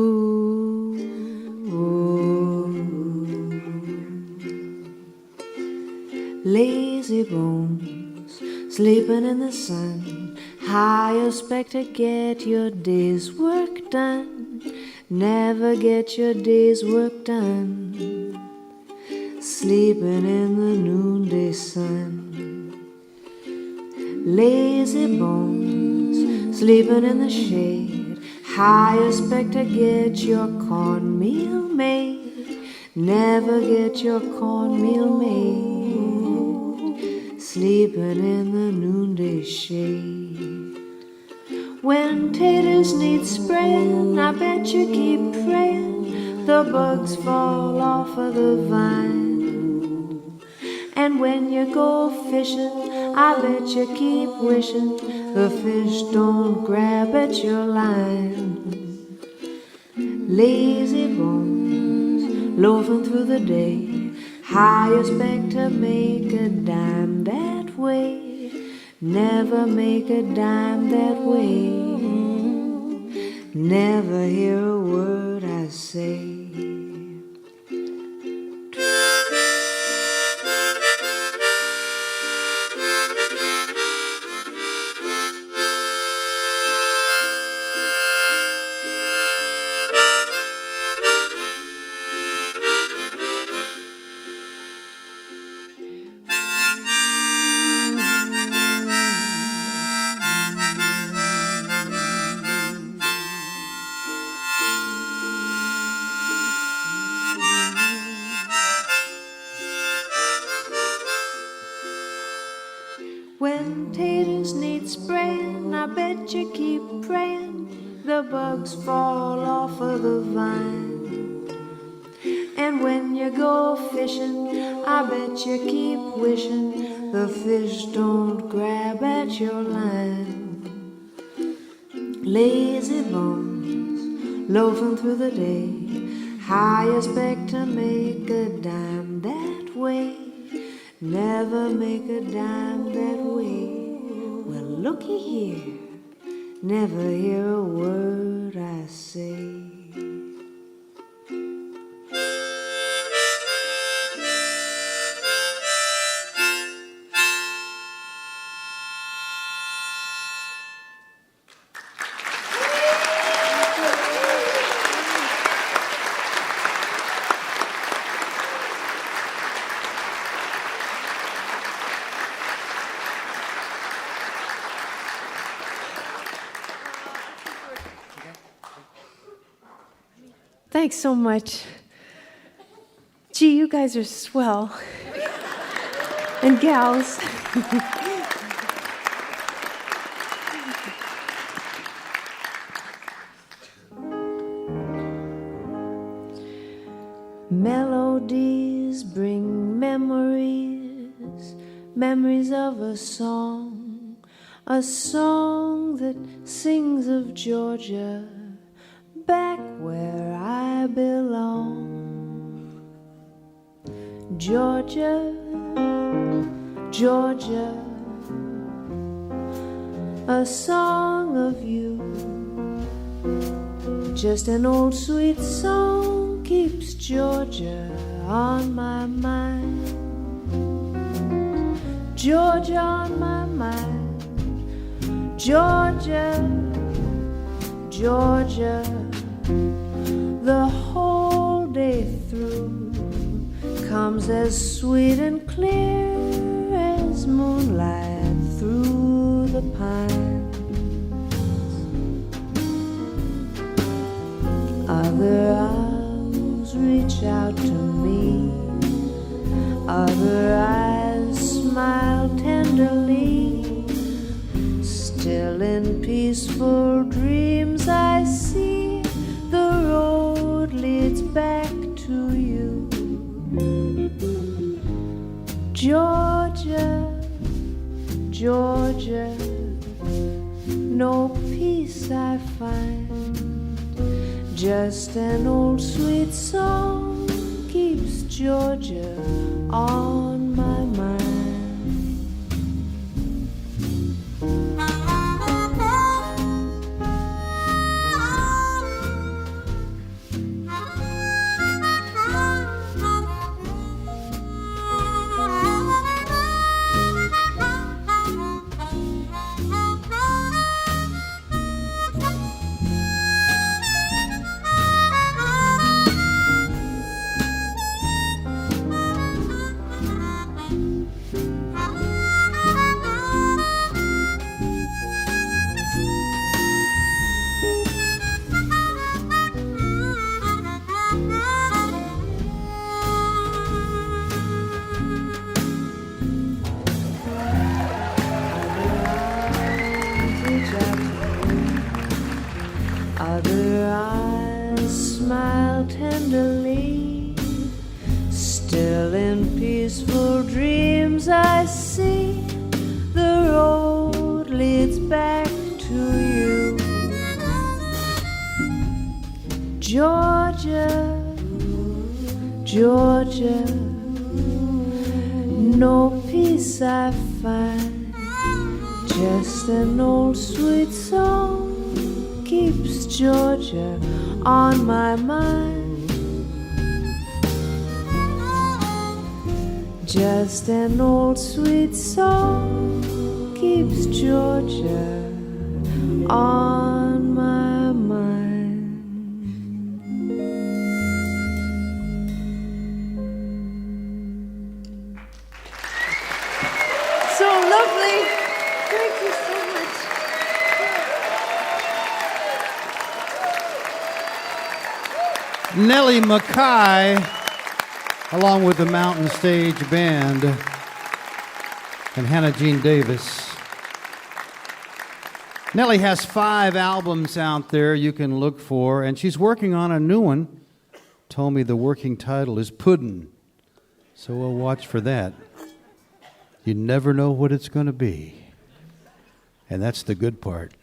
Lazy bones, sleeping in the sun. How you expect to get your day's work done? Never get your day's work done. Sleeping in the noonday sun. Lazy bones, sleeping in the shade. How you expect to get your cornmeal made? Never get your cornmeal made. Sleeping in the noonday shade. When taters need spraying, I bet you keep praying the bugs fall off of the vine. And when you go fishing, I bet you keep wishing the fish don't grab at your line. Lazy bones, loafing through the day. How you expect to make a dime that way? Never make a dime that way. Never hear a word I say. When taters need spraying, I bet you keep praying the bugs fall off of the vine. And when you go fishing, I bet you keep wishing the fish don't grab at your line. Lazy bones, loafing through the day. How you expect to make a dime that way? Never make a dime that way. Well, looky here, never hear a word I say. Thanks so much. Gee, you guys are swell. And gals. Melodies bring memories, memories of a song that sings of Georgia, back where I belong. Georgia, Georgia, a song of you. Just an old sweet song keeps Georgia on my mind. Georgia on my mind. Georgia, Georgia, the whole day through comes as sweet and clear as moonlight through the pines. Other arms reach out to me, other eyes smile tenderly. Still in peaceful dreams I see the road leads back to you. Georgia, Georgia, no peace I find. Just an old sweet song keeps Georgia on my mind. Other eyes smile tenderly. Still in peaceful dreams I see the road leads back to you. Georgia, Georgia, no peace I find. Just an old sweet song keeps Georgia on my mind. Just an old sweet song keeps Georgia on my mind. So lovely. Thank you so much. Nellie McKay, along with the Mountain Stage Band, and Hannah Jean Davis. Nellie has 5 albums out there you can look for, and she's working on a new one. Told me the working title is Puddin', so we'll watch for that. You never know what it's going to be, and that's the good part.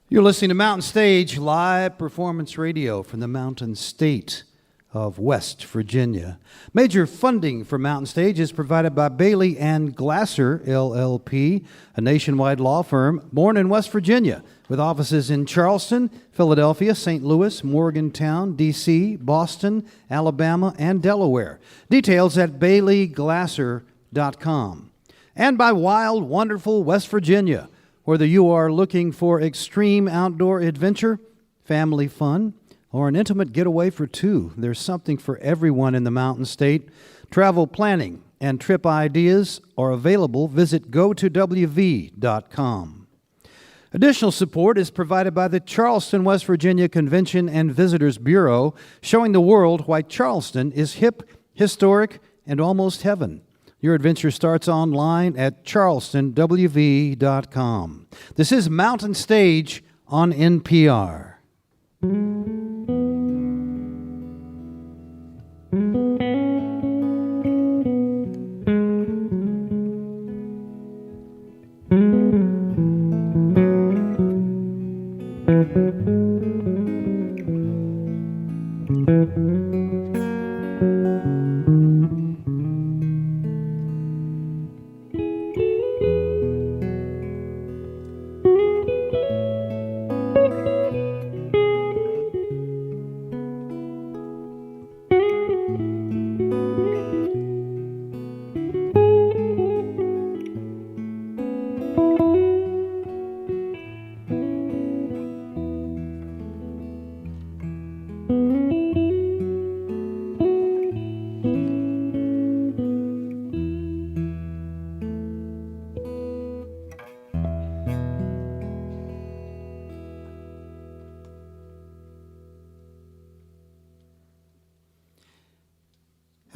You're listening to Mountain Stage live performance radio from the Mountain State of West Virginia. Major funding for Mountain Stage is provided by Bailey and Glasser LLP, a nationwide law firm born in West Virginia with offices in Charleston, Philadelphia, St. Louis, Morgantown, D.C., Boston, Alabama, and Delaware. Details at baileyglasser.com. And by Wild, Wonderful West Virginia. Whether you are looking for extreme outdoor adventure, family fun, or an intimate getaway for two, there's something for everyone in the Mountain State. Travel planning and trip ideas are available. Visit gotowv.com. Additional support is provided by the Charleston, West Virginia Convention and Visitors Bureau, showing the world why Charleston is hip, historic, and almost heaven. Your adventure starts online at charlestonwv.com. This is Mountain Stage on NPR.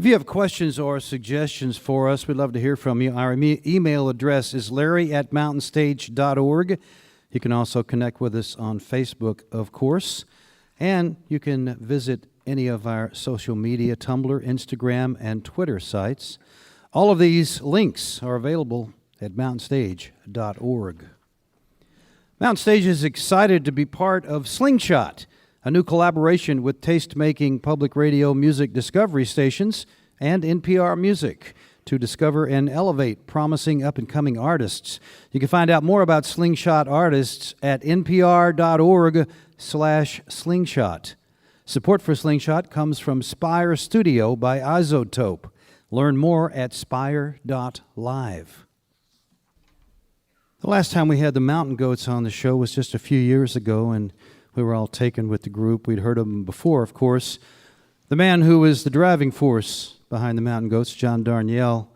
If you have questions or suggestions for us, we'd love to hear from you. Our email address is larry@mountainstage.org. You can also connect with us on Facebook, of course. And you can visit any of our social media, Tumblr, Instagram, and Twitter sites. All of these links are available at mountainstage.org. Mountain Stage is excited to be part of Slingshot, a new collaboration with taste-making public radio music discovery stations and NPR Music to discover and elevate promising up-and-coming artists. You can find out more about Slingshot artists at npr.org/slingshot. Support for Slingshot comes from Spire Studio by Isotope. Learn more at spire.live. The last time we had the Mountain Goats on the show was just a few years ago, and we were all taken with the group. We'd heard of them before, of course. The man who was the driving force behind the Mountain Goats, John Darnielle,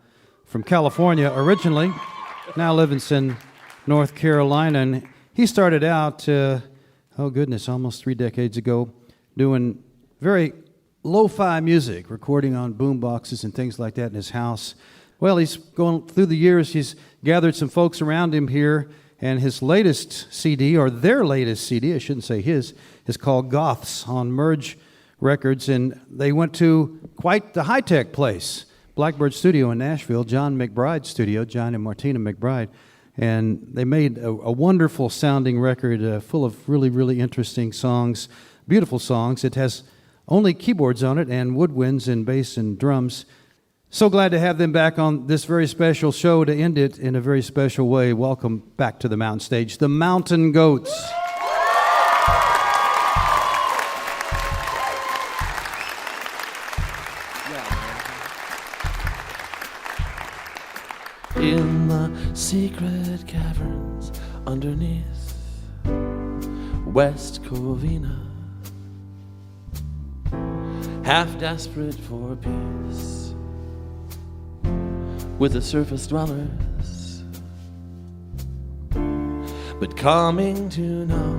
from California originally, now lives in North Carolina. And he started out, almost 3 decades ago, doing very lo-fi music, recording on boom boxes and things like that in his house. Well, he's going through the years, he's gathered some folks around him here, and his latest CD, or their latest CD, I shouldn't say his, is called Goths on Merge Records, and they went to quite the high-tech place, Blackbird Studio in Nashville, John McBride's studio, John and Martina McBride, and they made a wonderful sounding record full of really, really interesting songs, beautiful songs. It has only keyboards on it and woodwinds and bass and drums. So glad to have them back on this very special show to end it in a very special way. Welcome back to the Mountain Stage, the Mountain Goats. In the secret caverns underneath West Covina, half desperate for peace with the surface dwellers, but coming to no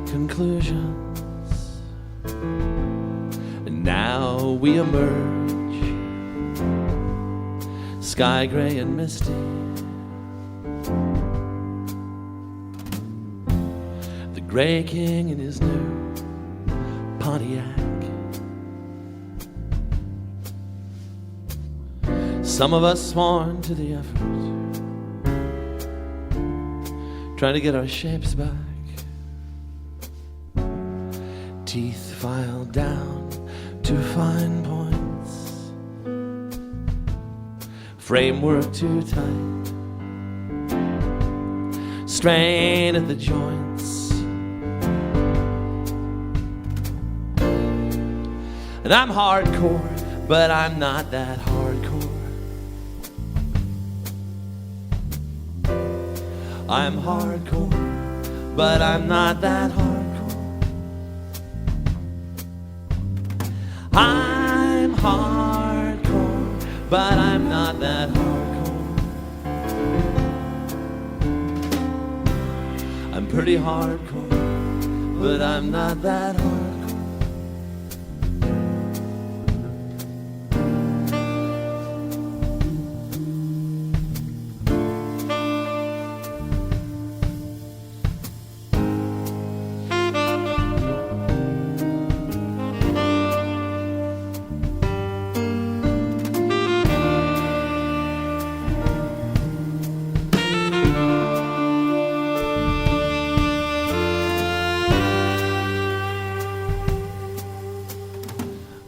conclusions. And now we emerge, sky gray and misty, the Gray King in his new Pontiac. Some of us sworn to the effort, trying to get our shapes back, teeth filed down to fine points, framework too tight, strain at the joints. And I'm hardcore, but I'm not that hardcore. I'm hardcore, but I'm not that hardcore. I'm hardcore, but I'm not that hardcore. I'm pretty hardcore, but I'm not that hardcore.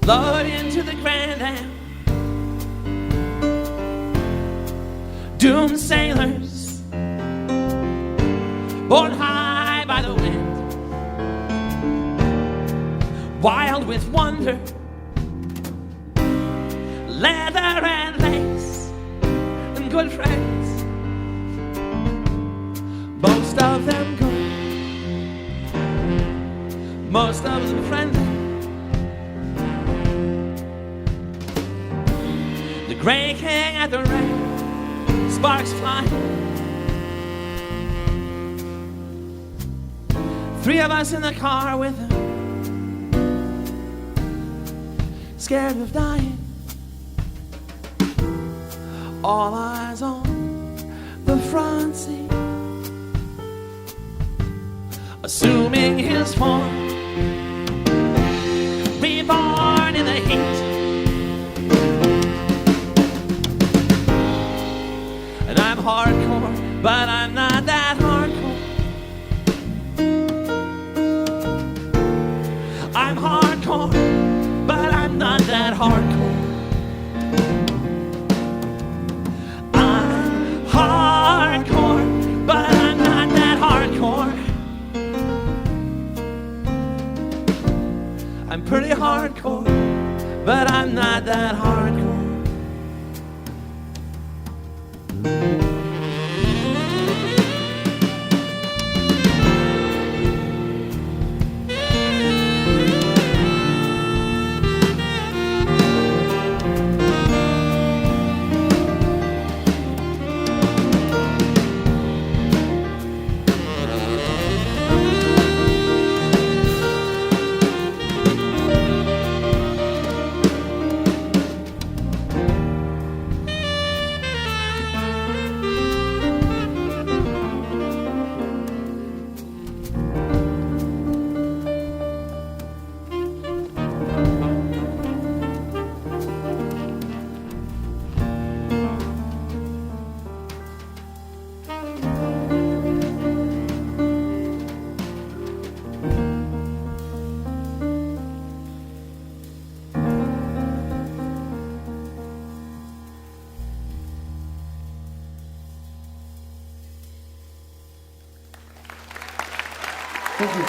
Lowered into the Grand Am, doomed sailors, borne high by the wind, wild with wonder, leather and lace, and good friends, most of them good, most of them friendly. Gray King at the rain, sparks flying. 3 of us in the car with him, scared of dying. all eyes on the front seat, assuming his form, reborn in the heat. And I'm hardcore, but I'm not that hardcore. I'm hardcore, but I'm not that hardcore. I'm hardcore, but I'm not that hardcore. I'm pretty hardcore, but I'm not that hardcore. Thank you.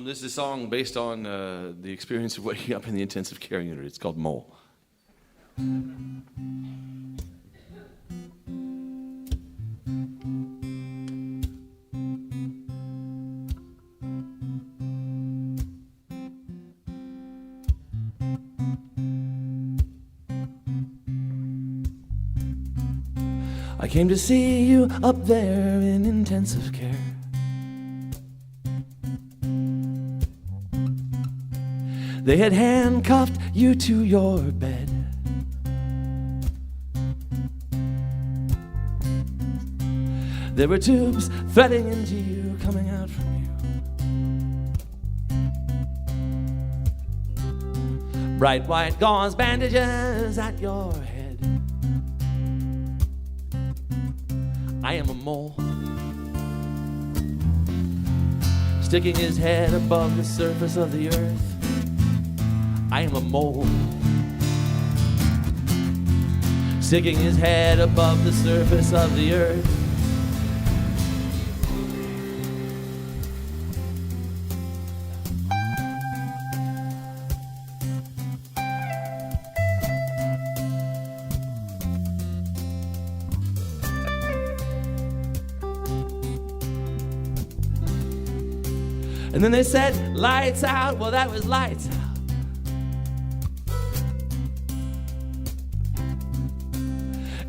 This is a song based on the experience of waking up in the intensive care unit. It's called Mole. I came to see you up there in intensive care. They had handcuffed you to your bed. There were tubes threading into you, coming out from you. Bright white gauze bandages at your head. I am a mole, sticking his head above the surface of the earth. I am a mole, sticking his head above the surface of the earth. And then they said, lights out. Well, that was lights out.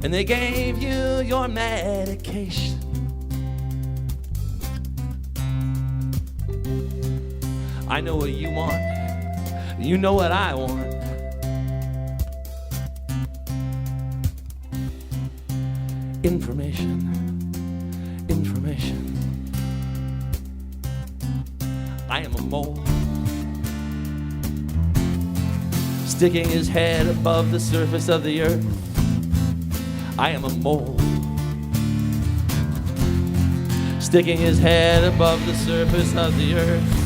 And they gave you your medication. I know what you want. You know what I want. Information. Information. I am a mole, sticking his head above the surface of the earth. I am a mole, sticking his head above the surface of the earth.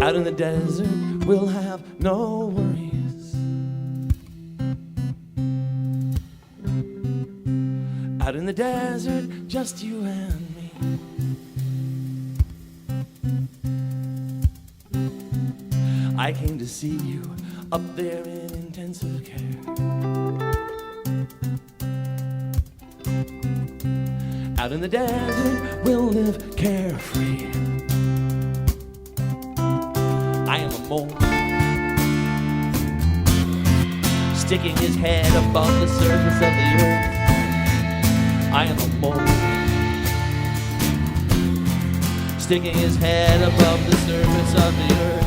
Out in the desert, we'll have no worries. Out in the desert, just you and me. I came to see you up there in intensive care. Out in the desert, we'll live carefree. I am a mole, sticking his head above the surface of the earth. I am a mole, sticking his head above the surface of the earth.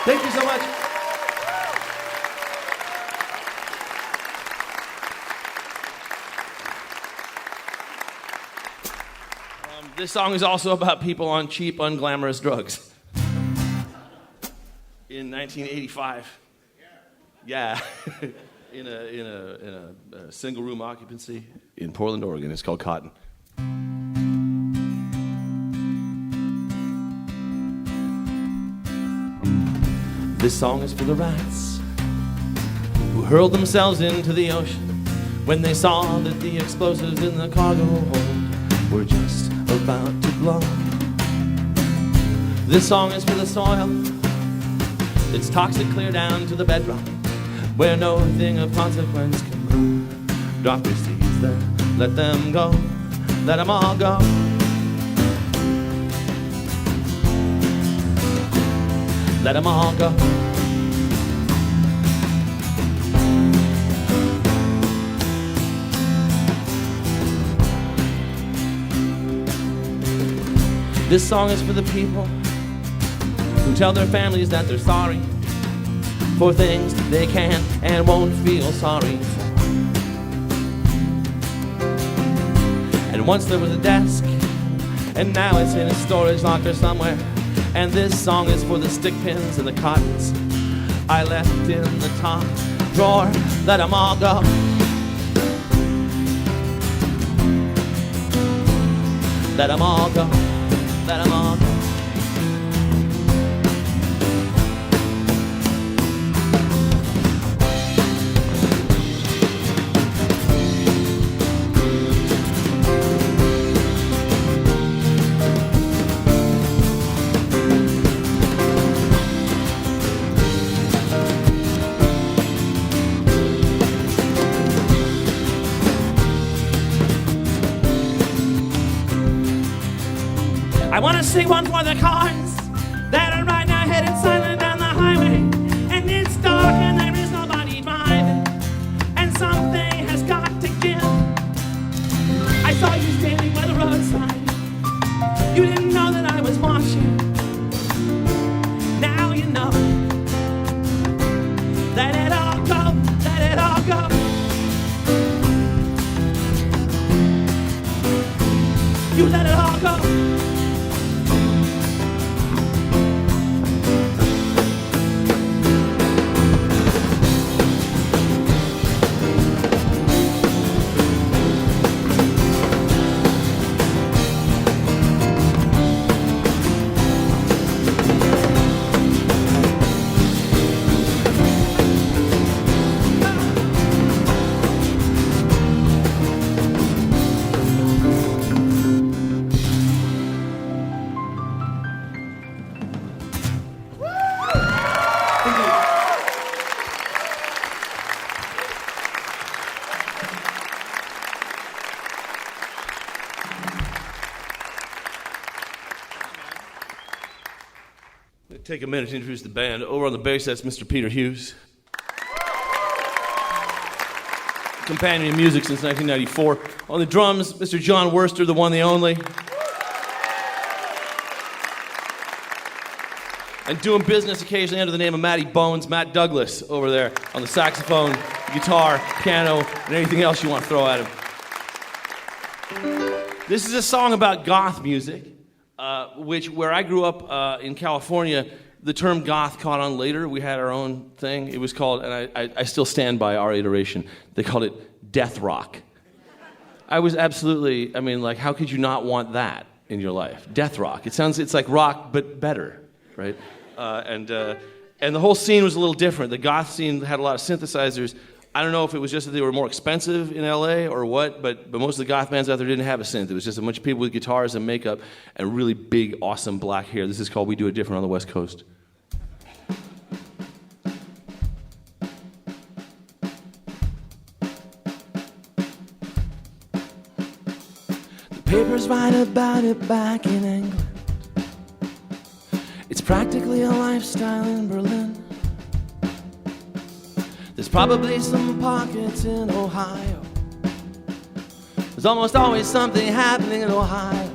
Thank you so much. This song is also about people on cheap, unglamorous drugs. In 1985. Yeah. in a single room occupancy in Portland, Oregon. It's called Cotton. This song is for the rats who hurled themselves into the ocean when they saw that the explosives in the cargo hold were just about to blow. This song is for the soil. It's toxic clear down to the bedrock where no thing of consequence can grow. Drop your seeds there, let them go, let them all go. Let them all go. This song is for the people who tell their families that they're sorry for things they can't and won't feel sorry for. And once there was a desk, and now it's in a storage locker somewhere. And this song is for the stick pins and the cottons I left in the top drawer. Let them all go. Let them all go. Let them all go. I want to sing one for the cars that are right now headed silent down the highway. And it's dark and there is nobody driving, and something has got to give. I saw you standing by the roadside. You didn't know that I was watching. Now you know. Let it all go, let it all go. You let it all go. Take a minute to introduce the band. Over on the bass, that's Mr. Peter Hughes. companion in music since 1994. On the drums, Mr. John Worster, the one, the only. And doing business occasionally under the name of Matty Bones, Matt Douglas over there on the saxophone, guitar, piano, and anything else you want to throw at him. This is a song about goth music, where I grew up in California, the term goth caught on later. We had our own thing. It was called, and I still stand by our iteration, they called it death rock. I was absolutely, how could you not want that in your life? Death rock. It's like rock, but better, right? And the whole scene was a little different. The goth scene had a lot of synthesizers. I don't know if it was just that they were more expensive in LA or what, but most of the goth bands out there didn't have a synth. It was just a bunch of people with guitars and makeup and really big, awesome black hair. This is called We Do It Different on the West Coast. The papers write about it back in England. It's practically a lifestyle in Berlin. There's probably some pockets in Ohio. There's almost always something happening in Ohio.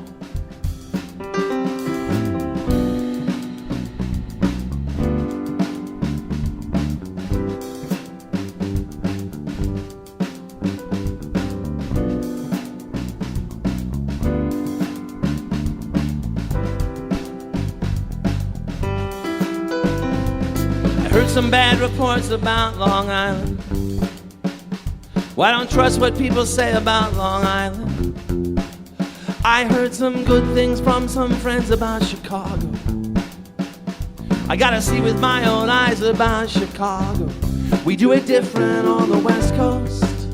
Some bad reports about Long Island. Well, I don't trust what people say about Long Island. I heard some good things from some friends about Chicago. I gotta see with my own eyes about Chicago. We do it different on the West Coast.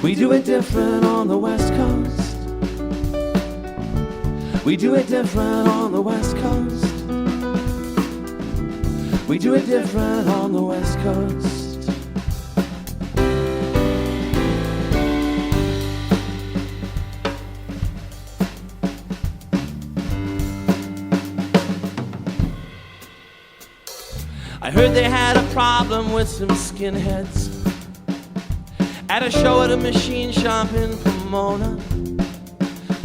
We do it different on the West Coast. We do it different on the West Coast. We do it different on the West Coast. I heard they had a problem with some skinheads at a show at a machine shop in Pomona.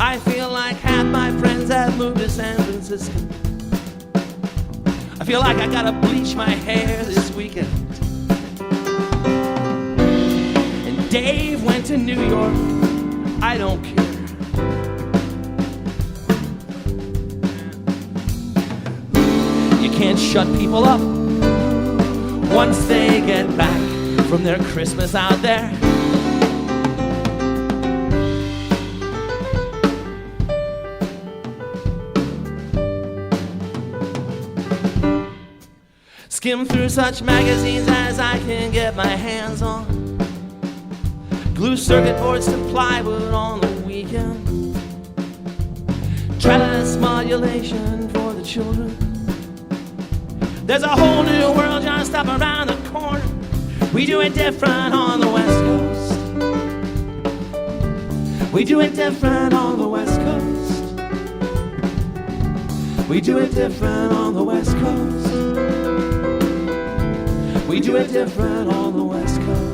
I feel like half my friends have moved to San Francisco. I feel like I gotta bleach my hair this weekend. And Dave went to New York. I don't care. You can't shut people up once they get back from their Christmas out there. Skim through such magazines as I can get my hands on. Glue circuit boards to plywood on the weekend. Trellis modulation for the children. There's a whole new world just up around the corner. We do it different on the West Coast. We do it different on the West Coast. We do it different on the West Coast. We do it different on the West Coast.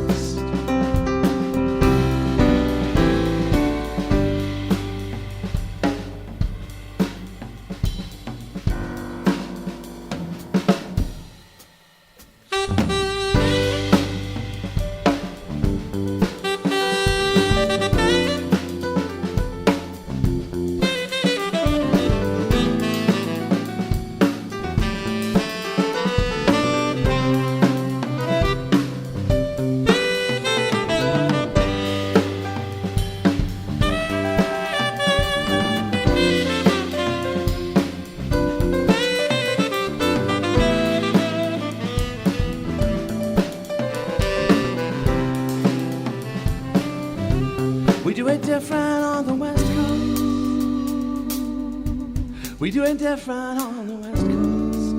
We do it different on the West Coast.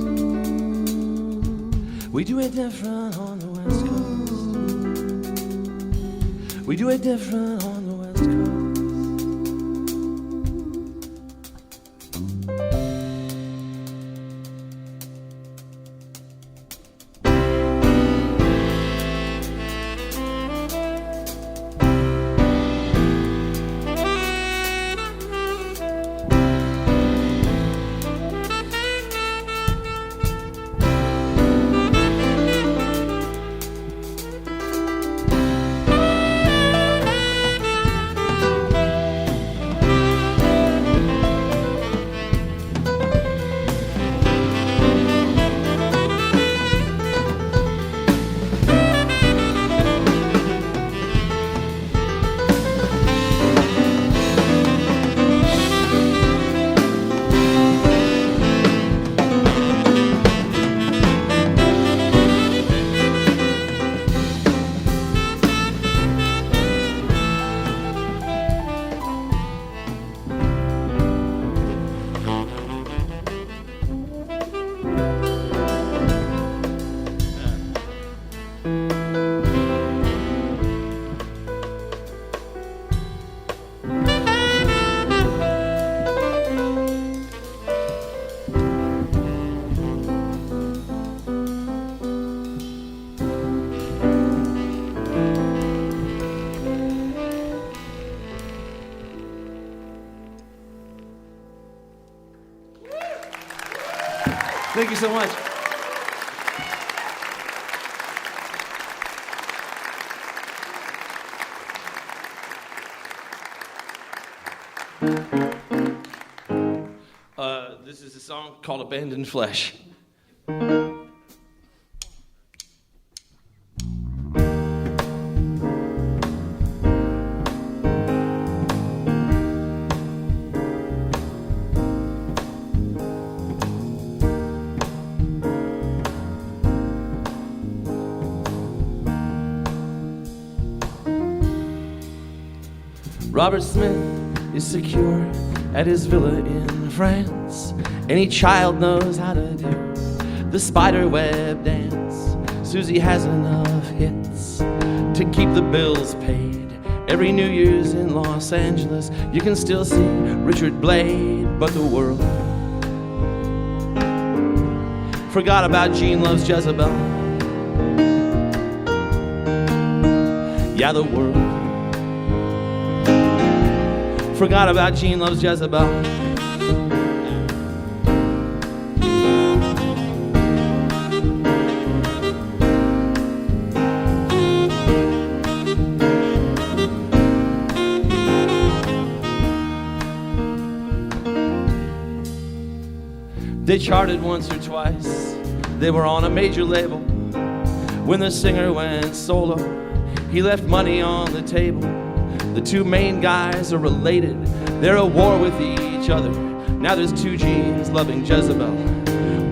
We do it different on the West Coast. We do it different on the West Coast. Thank you so much. This is a song called Abandoned Flesh. Robert Smith is secure at his villa in France. Any child knows how to do the spider web dance. Susie has enough hits to keep the bills paid. Every New Year's in Los Angeles, you can still see Richard Blade, but the world forgot about Gene Loves Jezebel. Yeah, the world forgot about Gene Loves Jezebel. They charted once or twice. They were on a major label. When the singer went solo, he left money on the table. The two main guys are related. They're at war with each other. Now there's two G's loving Jezebel,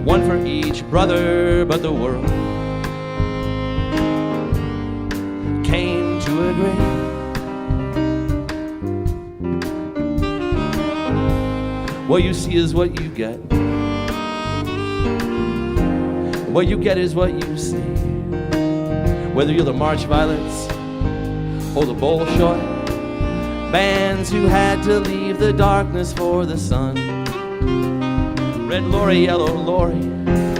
one for each brother, but the world came to agree. What you see is what you get. What you get is what you see. Whether you're the March Violets or the Bolshoi, bands who had to leave the darkness for the sun. Red Lorry, Yellow Lorry,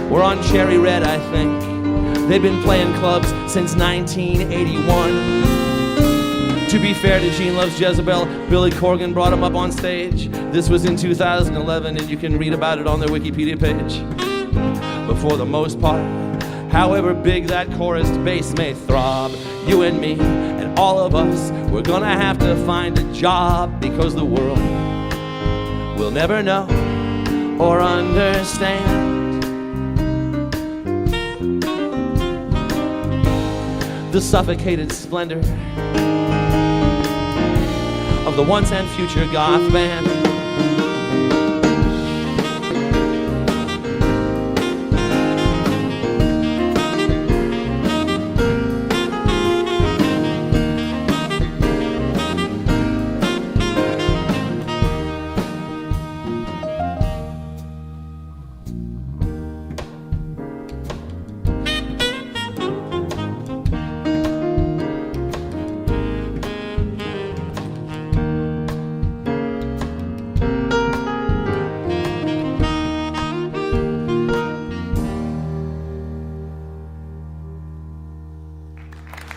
we're on Cherry Red, I think. They've been playing clubs since 1981. To be fair to Gene Loves Jezebel, Billy Corgan brought him up on stage. This was in 2011, and you can read about it on their Wikipedia page. But for the most part, however big that chorused bass may throb, you and me and all of us, we're gonna have to find a job, because the world will never know or understand the suffocated splendor of the once and future goth band.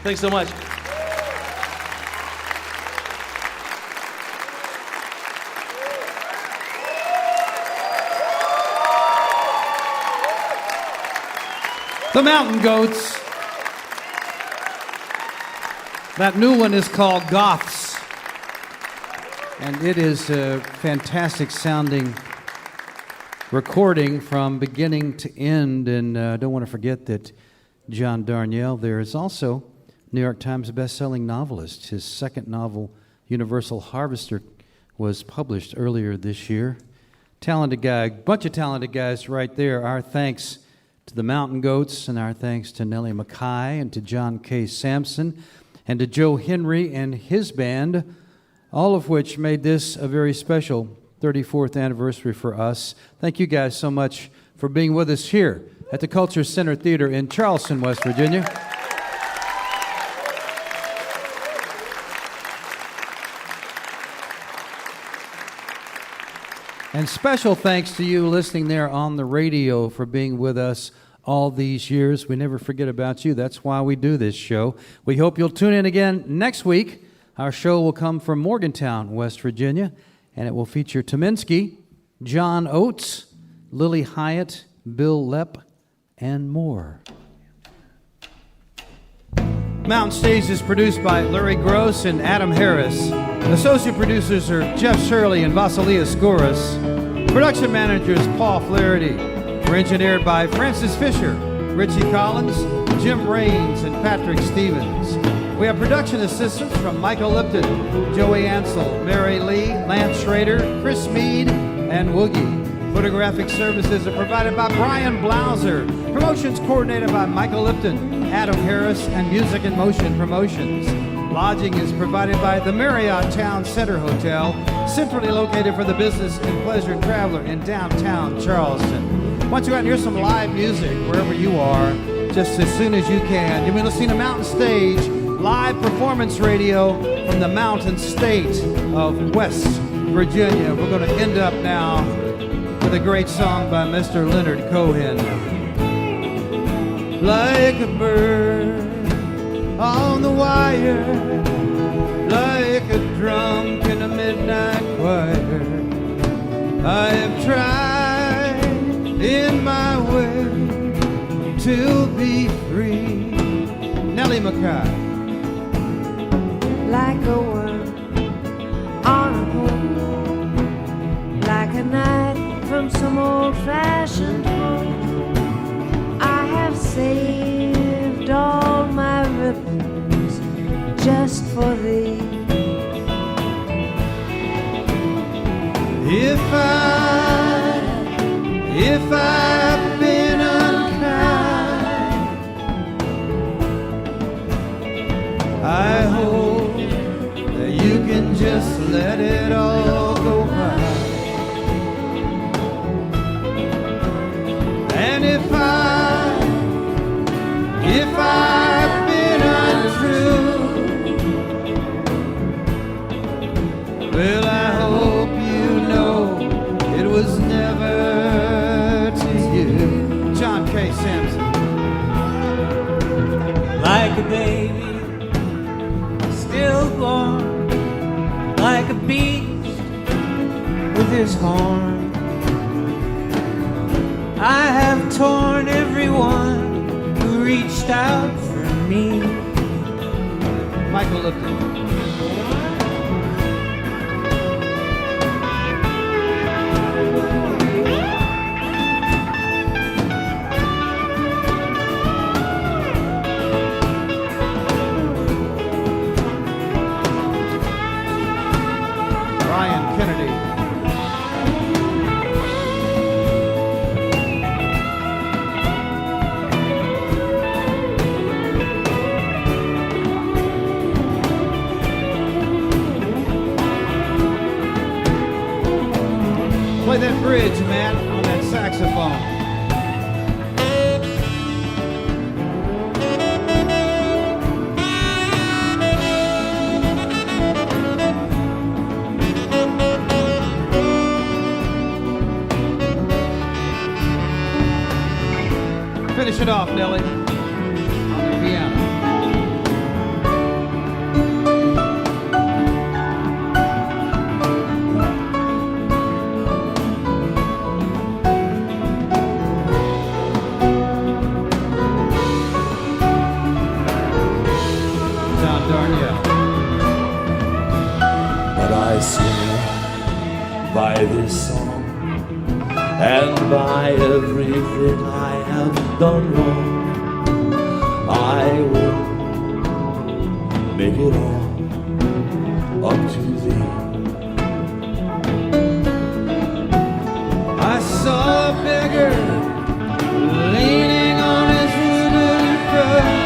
Thanks so much. The Mountain Goats. That new one is called Goths. And it is a fantastic sounding recording from beginning to end. And I don't want to forget that John Darnielle there is also New York Times best-selling novelist. His second novel, Universal Harvester, was published earlier this year. Talented guy, bunch of talented guys right there. Our thanks to the Mountain Goats, and our thanks to Nellie McKay and to John K. Samson and to Joe Henry and his band, all of which made this a very special 34th anniversary for us. Thank you guys so much for being with us here at the Culture Center Theater in Charleston, West Virginia. And special thanks to you listening there on the radio for being with us all these years. We never forget about you. That's why we do this show. We hope you'll tune in again next week. Our show will come from Morgantown, West Virginia, and it will feature Tominski, John Oates, Lily Hyatt, Bill Lepp, and more. Mountain Stage is produced by Larry Gross and Adam Harris. Associate producers are Jeff Shirley and Vasilia Skouras. Production manager is Paul Flaherty. We're engineered by Francis Fisher, Richie Collins, Jim Raines, and Patrick Stevens. We have production assistants from Michael Lipton, Joey Ansel, Mary Lee, Lance Schrader, Chris Mead, and Woogie. Photographic services are provided by Brian Blauser. Promotions coordinated by Michael Lipton, Adam Harris, and Music in Motion Promotions. Lodging is provided by the Marriott Town Center Hotel, centrally located for the business and pleasure traveler in downtown Charleston. Why don't you go out and hear some live music wherever you are, just as soon as you can. You've been listening to Mountain Stage, live performance radio from the Mountain State of West Virginia. We're going to end up now with a great song by Mr. Leonard Cohen. Like a bird on the wire, like a drunk in a midnight choir, I have tried in my way to be free. Nellie McKay. Like a worm on a moon, like a night from some old-fashioned home. I have saved all my ribbons just for thee. If I've been unkind, I hope that you can just let it all go by. And if I've been untrue, well, I hope you know it was never to you. John K. Samson. Like a baby, stillborn, like a beast with his horn. I have torn everyone who reached out for me. Michael Lipton. Brian Kennedy. Play that bridge, man, on that saxophone. Finish it off, Nellie, on the piano. But I swear by this song and by everything I have done wrong, I will make it all up to thee. I saw a beggar leaning on his wooden cross.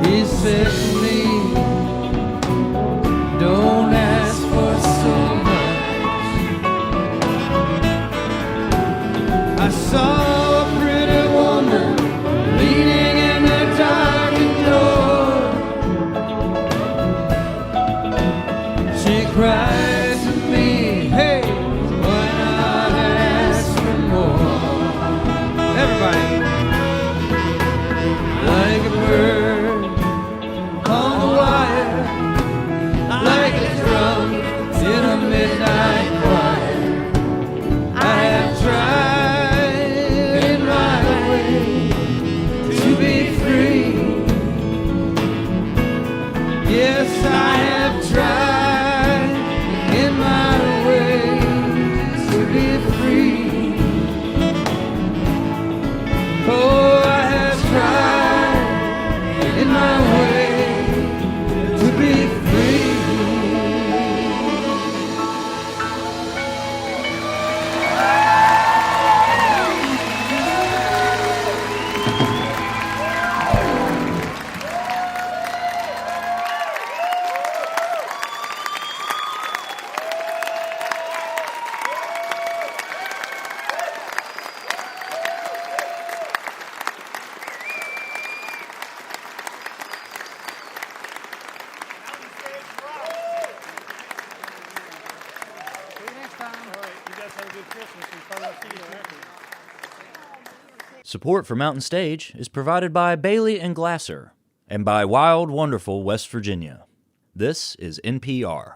He said to me, don't ask for so much. I saw a pretty woman leaning in the dark Support for Mountain Stage is provided by Bailey and Glasser and by Wild, Wonderful West Virginia. This is NPR.